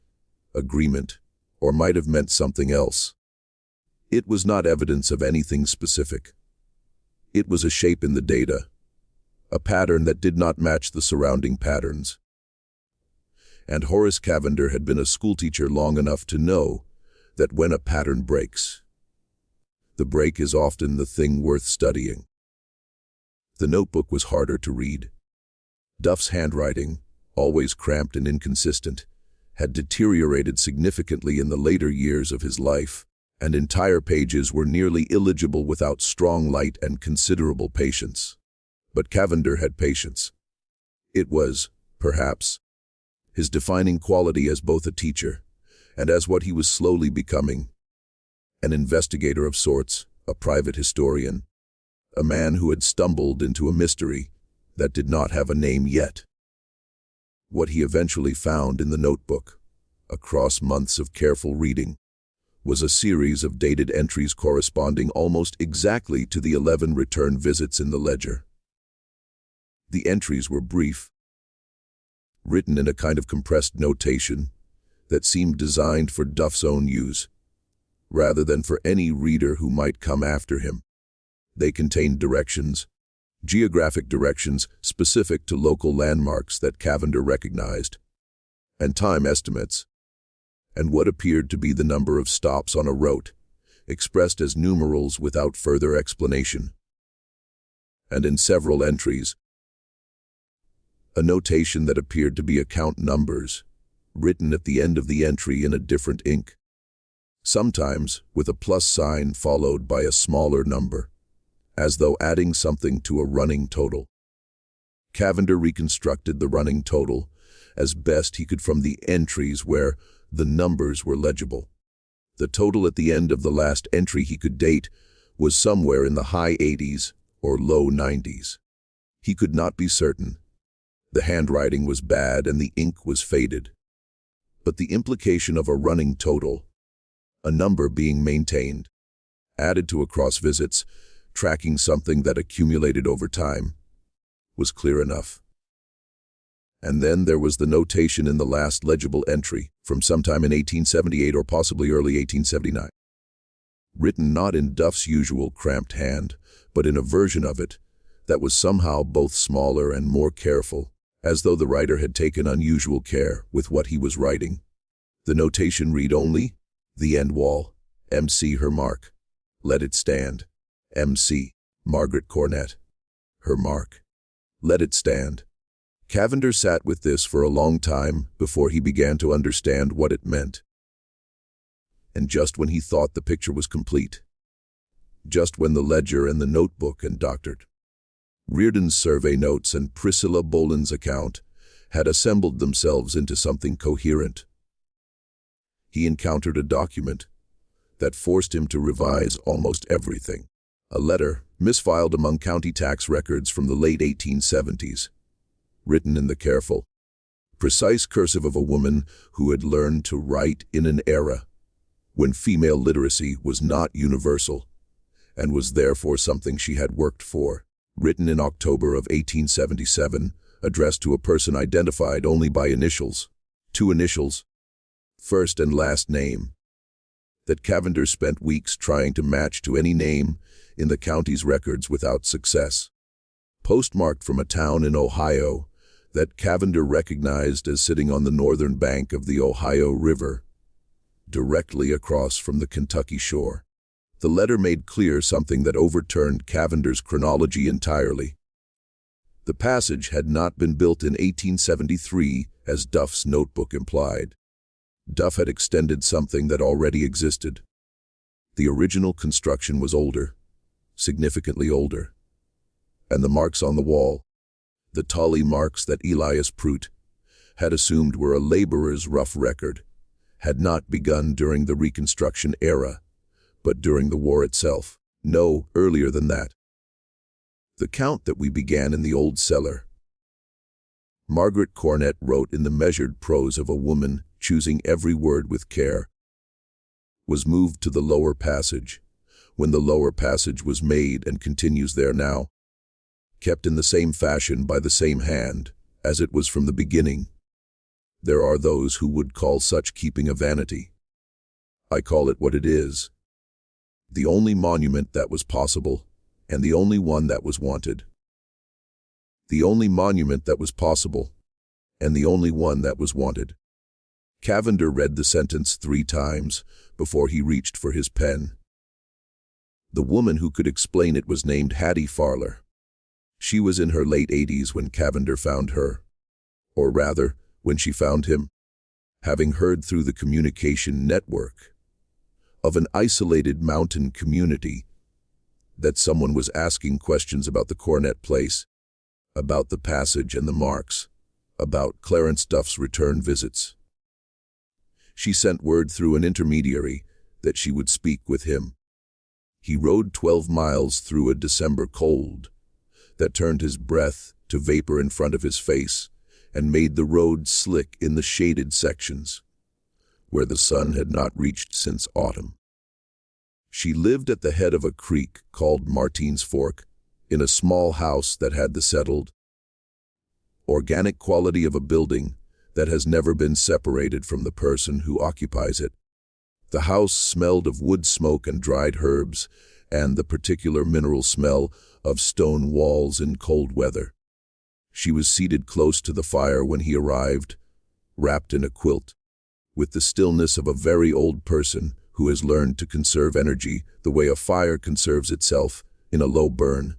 agreement or might have meant something else. It was not evidence of anything specific. It was a shape in the data, a pattern that did not match the surrounding patterns. And Horace Cavender had been a schoolteacher long enough to know that when a pattern breaks, the break is often the thing worth studying. The notebook was harder to read. Duff's handwriting, always cramped and inconsistent, had deteriorated significantly in the later years of his life, and entire pages were nearly illegible without strong light and considerable patience. But Cavender had patience. It was, perhaps, his defining quality as both a teacher and as what he was slowly becoming, an investigator of sorts, a private historian, a man who had stumbled into a mystery that did not have a name yet. What he eventually found in the notebook, across months of careful reading, was a series of dated entries corresponding almost exactly to the 11 return visits in the ledger. The entries were brief, written in a kind of compressed notation that seemed designed for Duff's own use, rather than for any reader who might come after him. They contained directions, geographic directions specific to local landmarks that Cavender recognized, and time estimates, and what appeared to be the number of stops on a route, expressed as numerals without further explanation. And in several entries, a notation that appeared to be account numbers, written at the end of the entry in a different ink, sometimes with a plus sign followed by a smaller number, as though adding something to a running total. Cavender reconstructed the running total as best he could from the entries where the numbers were legible. The total at the end of the last entry he could date was somewhere in the high 80s or low 90s. He could not be certain. The handwriting was bad and the ink was faded. But the implication of a running total, a number being maintained, added to across visits, tracking something that accumulated over time, was clear enough. And then there was the notation in the last legible entry, from sometime in 1878 or possibly early 1879. Written not in Duff's usual cramped hand, but in a version of it that was somehow both smaller and more careful, as though the writer had taken unusual care with what he was writing. The notation read only, the end wall, MC her mark. Let it stand. MC, Margaret Cornett. Her mark. Let it stand. Cavender sat with this for a long time before he began to understand what it meant. And just when he thought the picture was complete, just when the ledger and the notebook and Dr. Reardon's survey notes and Priscilla Boland's account had assembled themselves into something coherent, he encountered a document that forced him to revise almost everything. A letter, misfiled among county tax records from the late 1870s, written in the careful, precise cursive of a woman who had learned to write in an era when female literacy was not universal and was therefore something she had worked for. Written in October of 1877, addressed to a person identified only by initials, 2 initials, first and last name, that Cavender spent weeks trying to match to any name in the county's records without success. Postmarked from a town in Ohio that Cavender recognized as sitting on the northern bank of the Ohio River, directly across from the Kentucky shore. The letter made clear something that overturned Cavender's chronology entirely. The passage had not been built in 1873, as Duff's notebook implied. Duff had extended something that already existed. The original construction was older, significantly older, and the marks on the wall, the Tallie marks that Elias Prout had assumed were a laborer's rough record, had not begun during the Reconstruction era, but during the war itself. No, earlier than that. The count that we began in the old cellar. Margaret Cornett wrote in the measured prose of a woman choosing every word with care, was moved to the lower passage, when the lower passage was made and continues there now, kept in the same fashion by the same hand, as it was from the beginning. There are those who would call such keeping a vanity. I call it what it is. The only monument that was possible, and the only one that was wanted. The only monument that was possible, and the only one that was wanted. Cavender read the sentence 3 times before he reached for his pen. The woman who could explain it was named Hattie Farler. She was in her late 80s when Cavender found her. Or rather, when she found him, having heard through the communication network of an isolated mountain community that someone was asking questions about the Cornett place, about the passage and the marks, about Clarence Duff's return visits. She sent word through an intermediary that she would speak with him. He rode 12 miles through a December cold that turned his breath to vapor in front of his face and made the road slick in the shaded sections, where the sun had not reached since autumn. She lived at the head of a creek called Martine's Fork, in a small house that had the settled, organic quality of a building that has never been separated from the person who occupies it. The house smelled of wood smoke and dried herbs, and the particular mineral smell of stone walls in cold weather. She was seated close to the fire when he arrived, wrapped in a quilt, with the stillness of a very old person who has learned to conserve energy the way a fire conserves itself in a low burn.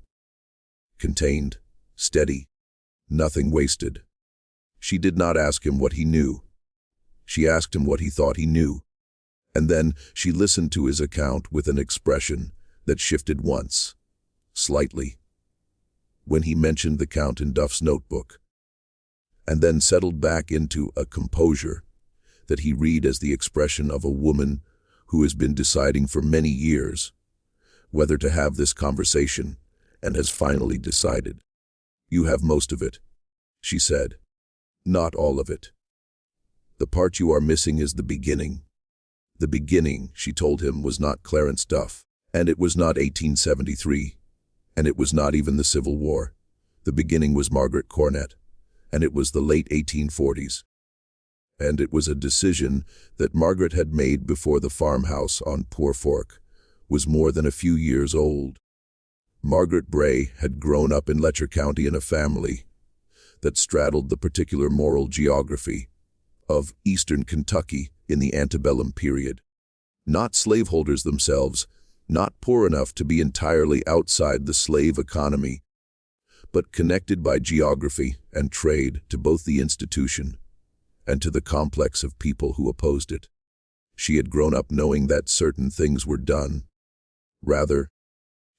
Contained, steady, nothing wasted. She did not ask him what he knew. She asked him what he thought he knew. And then she listened to his account with an expression that shifted once, slightly, when he mentioned the count in Duff's notebook, and then settled back into a composure that he read as the expression of a woman who has been deciding for many years whether to have this conversation and has finally decided. You have most of it, she said. Not all of it. The part you are missing is the beginning. The beginning, she told him, was not Clarence Duff, and it was not 1873, and it was not even the Civil War. The beginning was Margaret Cornett, and it was the late 1840s. And it was a decision that Margaret had made before the farmhouse on Poor Fork was more than a few years old. Margaret Bray had grown up in Letcher County in a family that straddled the particular moral geography of eastern Kentucky in the antebellum period. Not slaveholders themselves, not poor enough to be entirely outside the slave economy, but connected by geography and trade to both the institution and to the complex of people who opposed it. She had grown up knowing that certain things were done. Rather,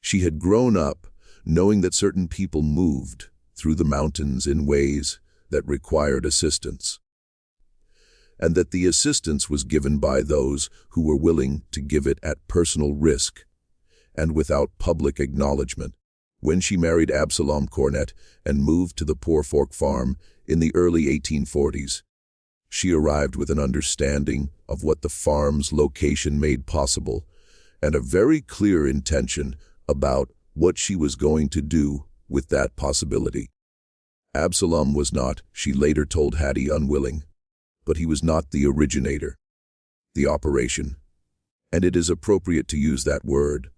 she had grown up knowing that certain people moved through the mountains in ways that required assistance, and that the assistance was given by those who were willing to give it at personal risk and without public acknowledgement. When she married Absalom Cornett and moved to the Poor Fork farm in the early 1840s, she arrived with an understanding of what the farm's location made possible and a very clear intention about what she was going to do with that possibility. Absalom was not, she later told Hattie, unwilling, but he was not the originator, the operation. And it is appropriate to use that word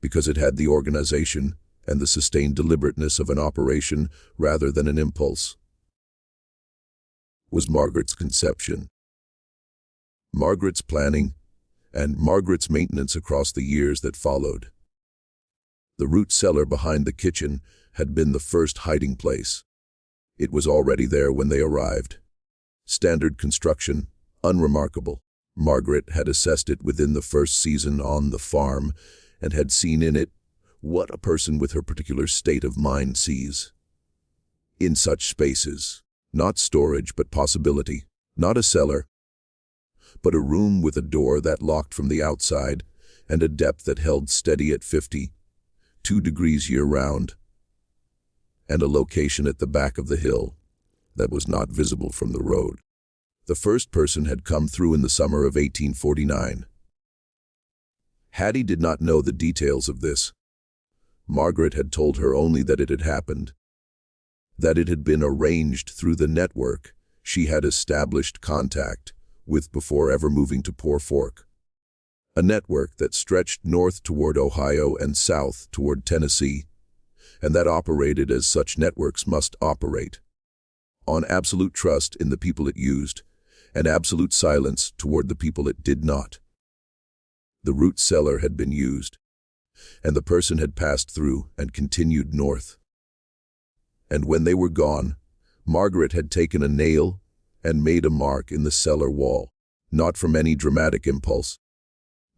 because it had the organization and the sustained deliberateness of an operation rather than an impulse. Was Margaret's conception, Margaret's planning, and Margaret's maintenance across the years that followed. The root cellar behind the kitchen had been the first hiding place. It was already there when they arrived. Standard construction, unremarkable. Margaret had assessed it within the first season on the farm and had seen in it what a person with her particular state of mind sees. In such spaces, not storage but possibility, not a cellar, but a room with a door that locked from the outside and a depth that held steady at 52 degrees year-round, and a location at the back of the hill that was not visible from the road. The first person had come through in the summer of 1849. Hattie did not know the details of this. Margaret had told her only that it had happened, that it had been arranged through the network she had established contact with before ever moving to Poor Fork, a network that stretched north toward Ohio and south toward Tennessee, and that operated as such networks must operate, on absolute trust in the people it used and absolute silence toward the people it did not. The root cellar had been used, and the person had passed through and continued north. And when they were gone, Margaret had taken a nail and made a mark in the cellar wall, not from any dramatic impulse,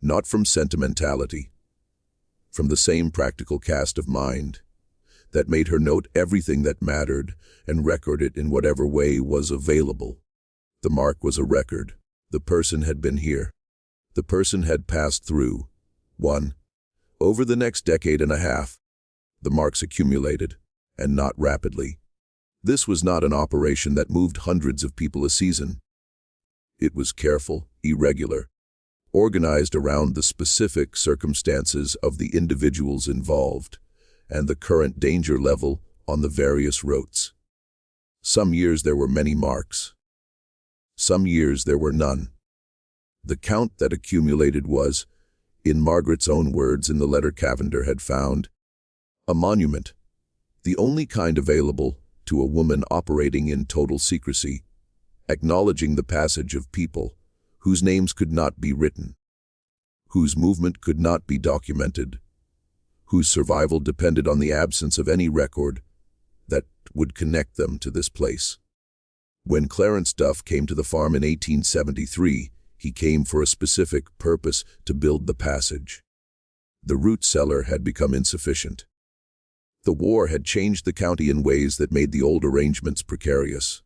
not from sentimentality, from the same practical cast of mind that made her note everything that mattered and record it in whatever way was available. The mark was a record. The person had been here. The person had passed through. Over the next decade and a half, the marks accumulated, and not rapidly. This was not an operation that moved hundreds of people a season. It was careful, irregular, organized around the specific circumstances of the individuals involved and the current danger level on the various routes. Some years there were many marks. Some years there were none. The count that accumulated was, in Margaret's own words in the letter Cavender had found, a monument, the only kind available to a woman operating in total secrecy, acknowledging the passage of people whose names could not be written, whose movement could not be documented, whose survival depended on the absence of any record that would connect them to this place. When Clarence Duff came to the farm in 1873, he came for a specific purpose to build the passage. The root cellar had become insufficient. The war had changed the county in ways that made the old arrangements precarious.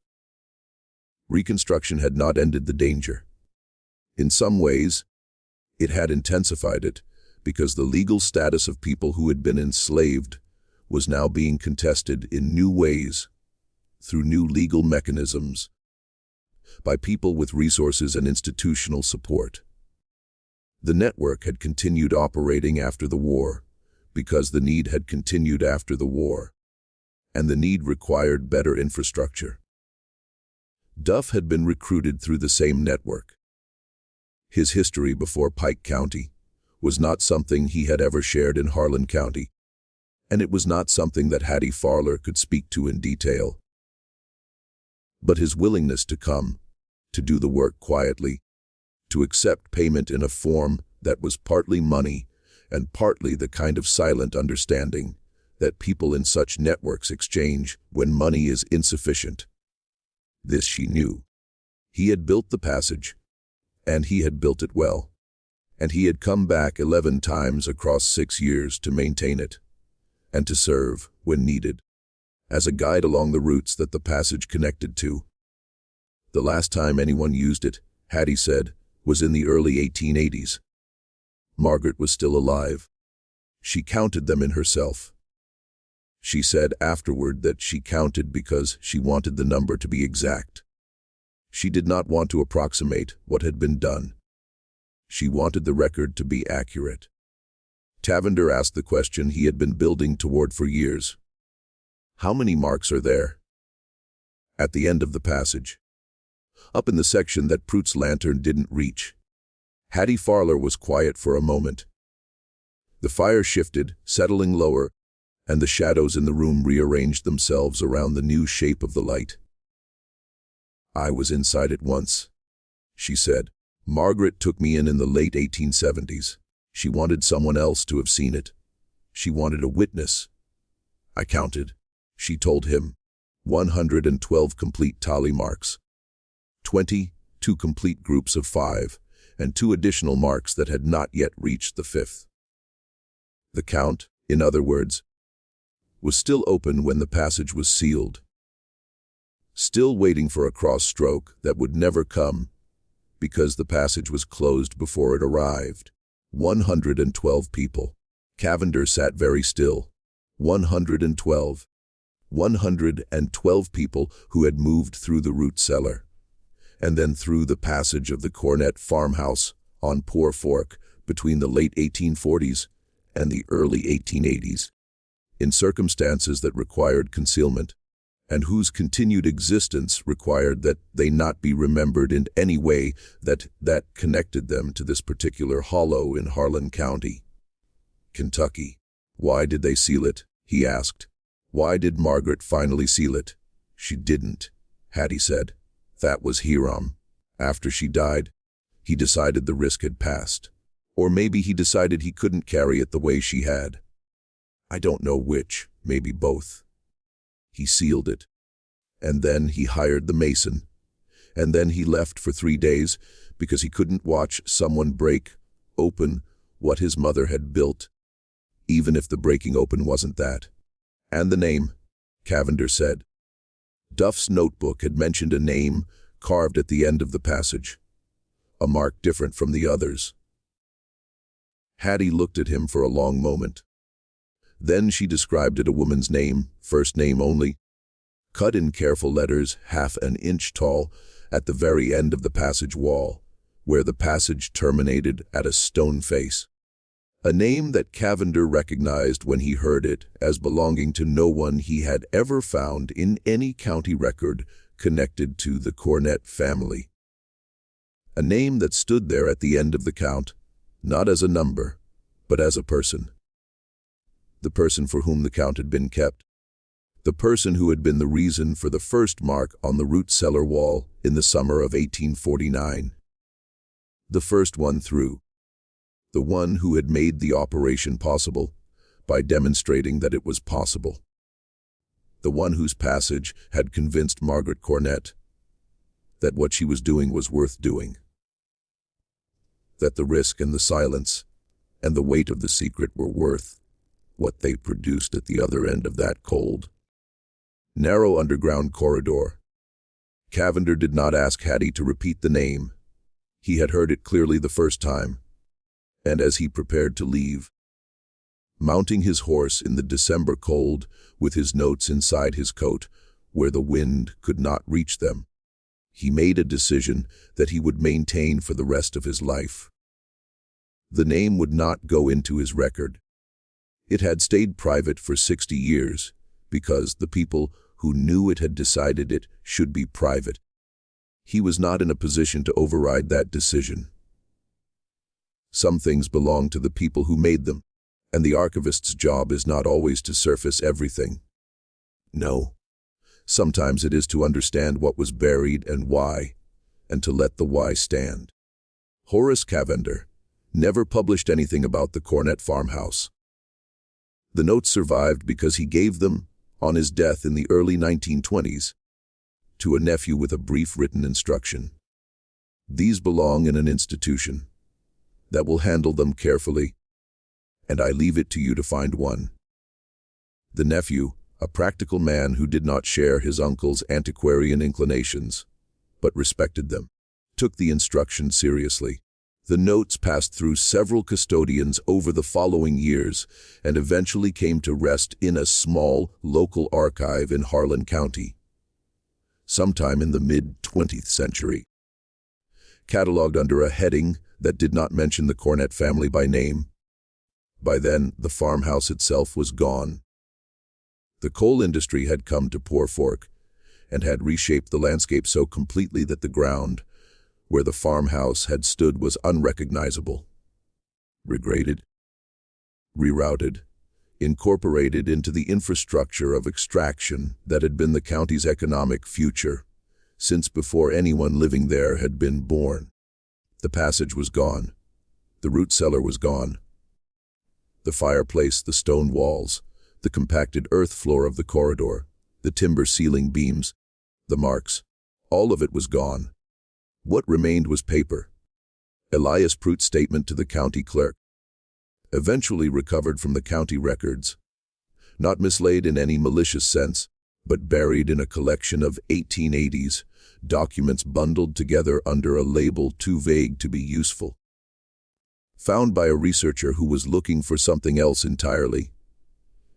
Reconstruction had not ended the danger. In some ways, it had intensified it because the legal status of people who had been enslaved was now being contested in new ways, through new legal mechanisms, by people with resources and institutional support. The network had continued operating after the war because the need had continued after the war, and the need required better infrastructure. Duff had been recruited through the same network. His history before Pike County was not something he had ever shared in Harlan County, and it was not something that Hattie Farler could speak to in detail. But his willingness to come, to do the work quietly, to accept payment in a form that was partly money and partly the kind of silent understanding that people in such networks exchange when money is insufficient. This she knew. He had built the passage, and he had built it well, and he had come back 11 times across 6 years to maintain it, and to serve, when needed, as a guide along the routes that the passage connected to. The last time anyone used it, Hattie said, was in the early 1880s. Margaret was still alive. She counted them in herself. She said afterward that she counted because she wanted the number to be exact. She did not want to approximate what had been done. She wanted the record to be accurate. Tavender asked the question he had been building toward for years. How many marks are there? At the end of the passage. Up in the section that Pruett's lantern didn't reach. Hattie Farler was quiet for a moment. The fire shifted, settling lower, and the shadows in the room rearranged themselves around the new shape of the light. I was inside it once, she said. Margaret took me in the late 1870s. She wanted someone else to have seen it. She wanted a witness. I counted, she told him. 112 complete tally marks. 22 complete groups of 5, and 2 additional marks that had not yet reached the 5th. The count, in other words, was still open when the passage was sealed. Still waiting for a cross stroke that would never come, because the passage was closed before it arrived. 112 people. Cavender sat very still. 112. 112 people who had moved through the root cellar, and then through the passage of the Cornett farmhouse on Poor Fork between the late 1840s and the early 1880s, in circumstances that required concealment, and whose continued existence required that they not be remembered in any way that connected them to this particular hollow in Harlan County, Kentucky. Why did they seal it? He asked. Why did Margaret finally seal it? She didn't, Hattie said. That was Hiram. After she died, he decided the risk had passed. Or maybe he decided he couldn't carry it the way she had. I don't know which, maybe both. He sealed it. And then he hired the mason. And then he left for 3 days because he couldn't watch someone break open what his mother had built, even if the breaking open wasn't that. And the name, Cavender said. Duff's notebook had mentioned a name carved at the end of the passage, a mark different from the others. Hattie looked at him for a long moment. Then she described it, a woman's name, first name only, cut in careful letters 1/2 inch tall at the very end of the passage wall, where the passage terminated at a stone face. A name that Cavender recognized when he heard it as belonging to no one he had ever found in any county record connected to the Cornett family. A name that stood there at the end of the count, not as a number, but as a person. The person for whom the count had been kept. The person who had been the reason for the first mark on the root cellar wall in the summer of 1849. The first one through. The one who had made the operation possible by demonstrating that it was possible. The one whose passage had convinced Margaret Cornett that what she was doing was worth doing. That the risk and the silence and the weight of the secret were worth what they produced at the other end of that cold, narrow underground corridor. Cavender did not ask Hattie to repeat the name. He had heard it clearly the first time. And as he prepared to leave, mounting his horse in the December cold with his notes inside his coat where the wind could not reach them, he made a decision that he would maintain for the rest of his life. The name would not go into his record. It had stayed private for 60 years because the people who knew it had decided it should be private. He was not in a position to override that decision. Some things belong to the people who made them, and the archivist's job is not always to surface everything. No. Sometimes it is to understand what was buried and why, and to let the why stand. Horace Cavender never published anything about the Cornett farmhouse. The notes survived because he gave them, on his death in the early 1920s, to a nephew with a brief written instruction. These belong in an institution that will handle them carefully, and I leave it to you to find one. The nephew, a practical man who did not share his uncle's antiquarian inclinations, but respected them, took the instructions seriously. The notes passed through several custodians over the following years and eventually came to rest in a small local archive in Harlan County, sometime in the mid-20th century. Catalogued under a heading that did not mention the Cornett family by name. By then, the farmhouse itself was gone. The coal industry had come to Poor Fork and had reshaped the landscape so completely that the ground where the farmhouse had stood was unrecognizable. Regraded, rerouted, incorporated into the infrastructure of extraction that had been the county's economic future since before anyone living there had been born. The passage was gone. The root cellar was gone. The fireplace, the stone walls, the compacted earth floor of the corridor, the timber ceiling beams, the marks, all of it was gone. What remained was paper. Elias Pruitt's statement to the county clerk, eventually recovered from the county records, not mislaid in any malicious sense, but buried in a collection of 1880s documents bundled together under a label too vague to be useful. Found by a researcher who was looking for something else entirely,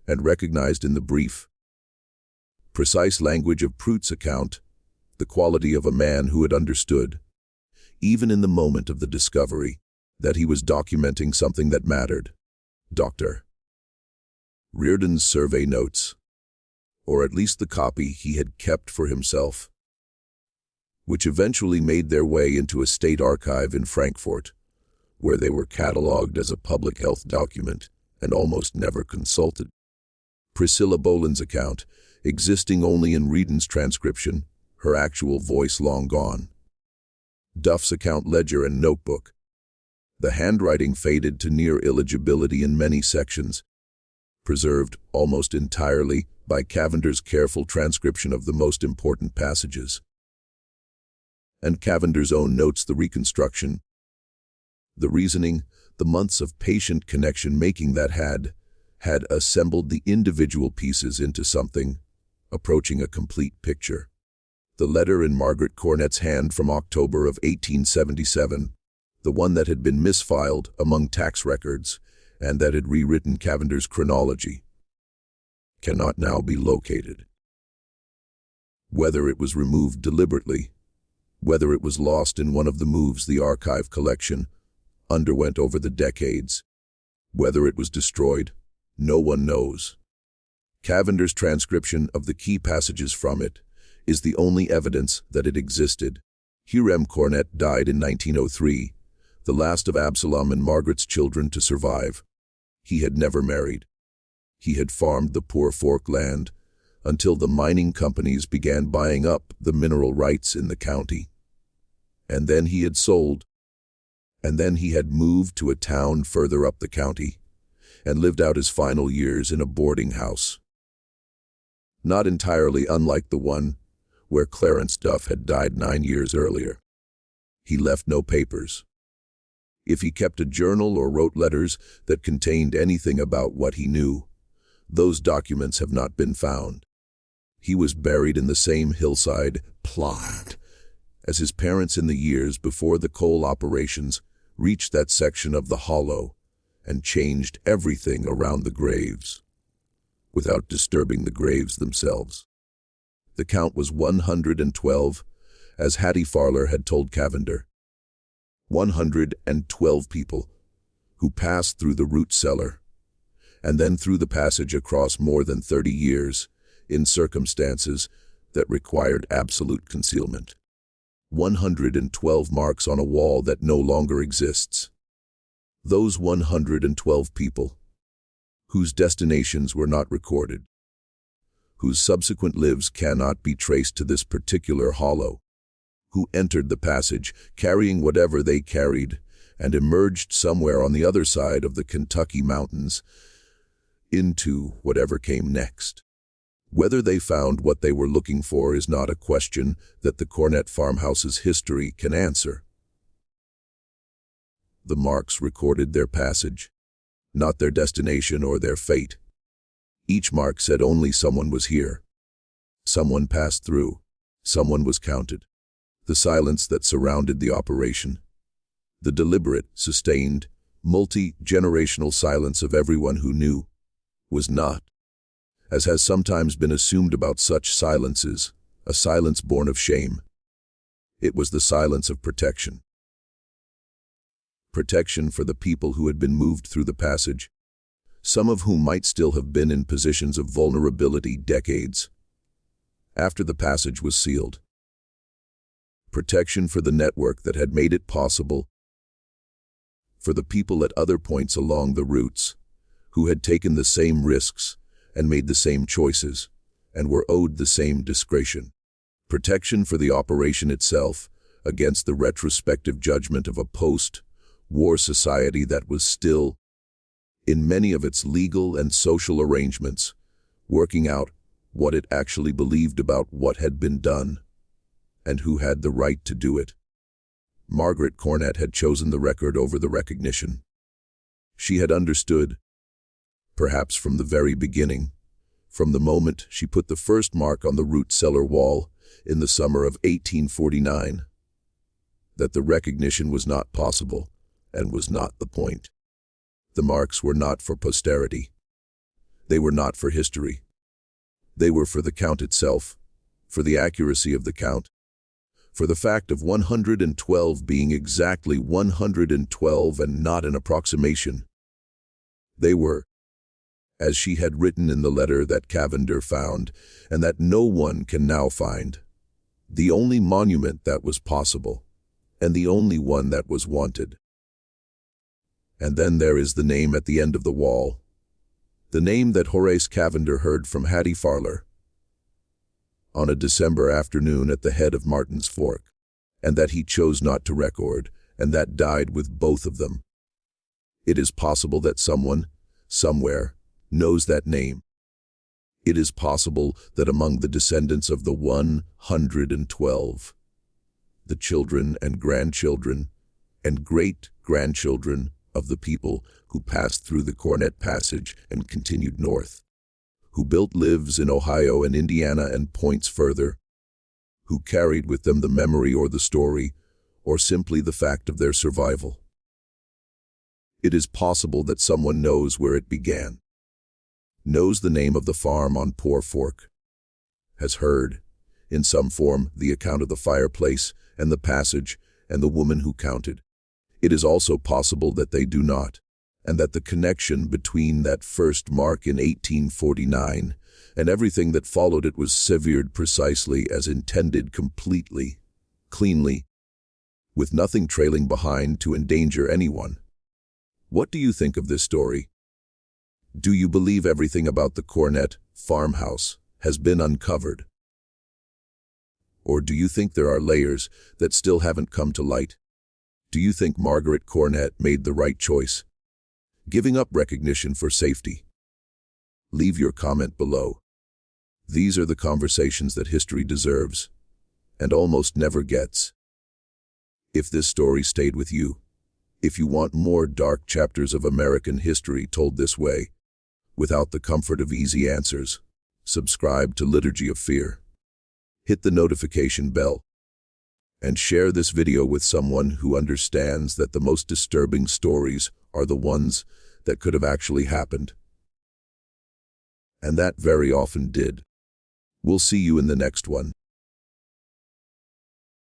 and recognized in the brief, precise language of Pruitt's account, the quality of a man who had understood, even in the moment of the discovery, that he was documenting something that mattered. Dr. Reardon's survey notes, or at least the copy he had kept for himself, which eventually made their way into a state archive in Frankfort, where they were catalogued as a public health document and almost never consulted. Priscilla Boland's account, existing only in Reardon's transcription, her actual voice long gone. Duff's account ledger and notebook. The handwriting faded to near illegibility in many sections, preserved almost entirely by Cavender's careful transcription of the most important passages. And Cavender's own notes the reconstruction, the reasoning, the months of patient connection making that had assembled the individual pieces into something approaching a complete picture. The letter in Margaret Cornett's hand from October of 1877, the one that had been misfiled among tax records and that had rewritten Cavender's chronology, cannot now be located. Whether it was removed deliberately, whether it was lost in one of the moves the archive collection underwent over the decades, whether it was destroyed, no one knows. Cavender's transcription of the key passages from it is the only evidence that it existed. Hiram Cornett died in 1903, the last of Absalom and Margaret's children to survive. He had never married. He had farmed the Poor Fork land until the mining companies began buying up the mineral rights in the county. And then he had sold. And then he had moved to a town further up the county and lived out his final years in a boarding house. Not entirely unlike the one where Clarence Duff had died 9 years earlier. He left no papers. If he kept a journal or wrote letters that contained anything about what he knew, those documents have not been found. He was buried in the same hillside plot as his parents in the years before the coal operations reached that section of the hollow and changed everything around the graves, without disturbing the graves themselves. The count was 112, as Hattie Farler had told Cavender. 112 people who passed through the root cellar, and then through the passage across more than 30 years, in circumstances that required absolute concealment. 112 marks on a wall that no longer exists. Those 112 people, whose destinations were not recorded, whose subsequent lives cannot be traced to this particular hollow, who entered the passage, carrying whatever they carried, and emerged somewhere on the other side of the Kentucky mountains into whatever came next. Whether they found what they were looking for is not a question that the Cornett farmhouse's history can answer. The marks recorded their passage, not their destination or their fate. Each mark said only someone was here. Someone passed through. Someone was counted. The silence that surrounded the operation, the deliberate, sustained, multi-generational silence of everyone who knew, was not, as has sometimes been assumed about such silences, a silence born of shame. It was the silence of protection. Protection for the people who had been moved through the passage, some of whom might still have been in positions of vulnerability decades after the passage was sealed. Protection for the network that had made it possible for the people at other points along the routes who had taken the same risks and made the same choices and were owed the same discretion. Protection for the operation itself against the retrospective judgment of a post-war society that was still, in many of its legal and social arrangements, working out what it actually believed about what had been done and who had the right to do it. Margaret Cornett had chosen the record over the recognition. She had understood, perhaps from the very beginning, from the moment she put the first mark on the root cellar wall in the summer of 1849, that the recognition was not possible and was not the point. The marks were not for posterity. They were not for history. They were for the count itself, for the accuracy of the count, for the fact of 112 being exactly 112 and not an approximation. They were, as she had written in the letter that Cavender found, and that no one can now find, the only monument that was possible, and the only one that was wanted. And then there is the name at the end of the wall, the name that Horace Cavender heard from Hattie Farler on a December afternoon at the head of Martin's Fork, and that he chose not to record, and that died with both of them. It is possible that someone, somewhere, knows that name. It is possible that among the descendants of the 112, the children and grandchildren and great-grandchildren of the people who passed through the Cornett Passage and continued north, who built lives in Ohio and Indiana and points further, who carried with them the memory or the story, or simply the fact of their survival. It is possible that someone knows where it began, knows the name of the farm on Poor Fork, has heard, in some form, the account of the fireplace and the passage and the woman who counted. It is also possible that they do not, and that the connection between that first mark in 1849 and everything that followed it was severed precisely as intended, completely, cleanly, with nothing trailing behind to endanger anyone. What do you think of this story? Do you believe everything about the Cornett farmhouse has been uncovered? Or do you think there are layers that still haven't come to light? Do you think Margaret Cornett made the right choice, giving up recognition for safety? Leave your comment below. These are the conversations that history deserves, and almost never gets. If this story stayed with you, if you want more dark chapters of American history told this way, without the comfort of easy answers, subscribe to Liturgy of Fear. Hit the notification bell, and share this video with someone who understands that the most disturbing stories are the ones that could have actually happened. And that very often did. We'll see you in the next one.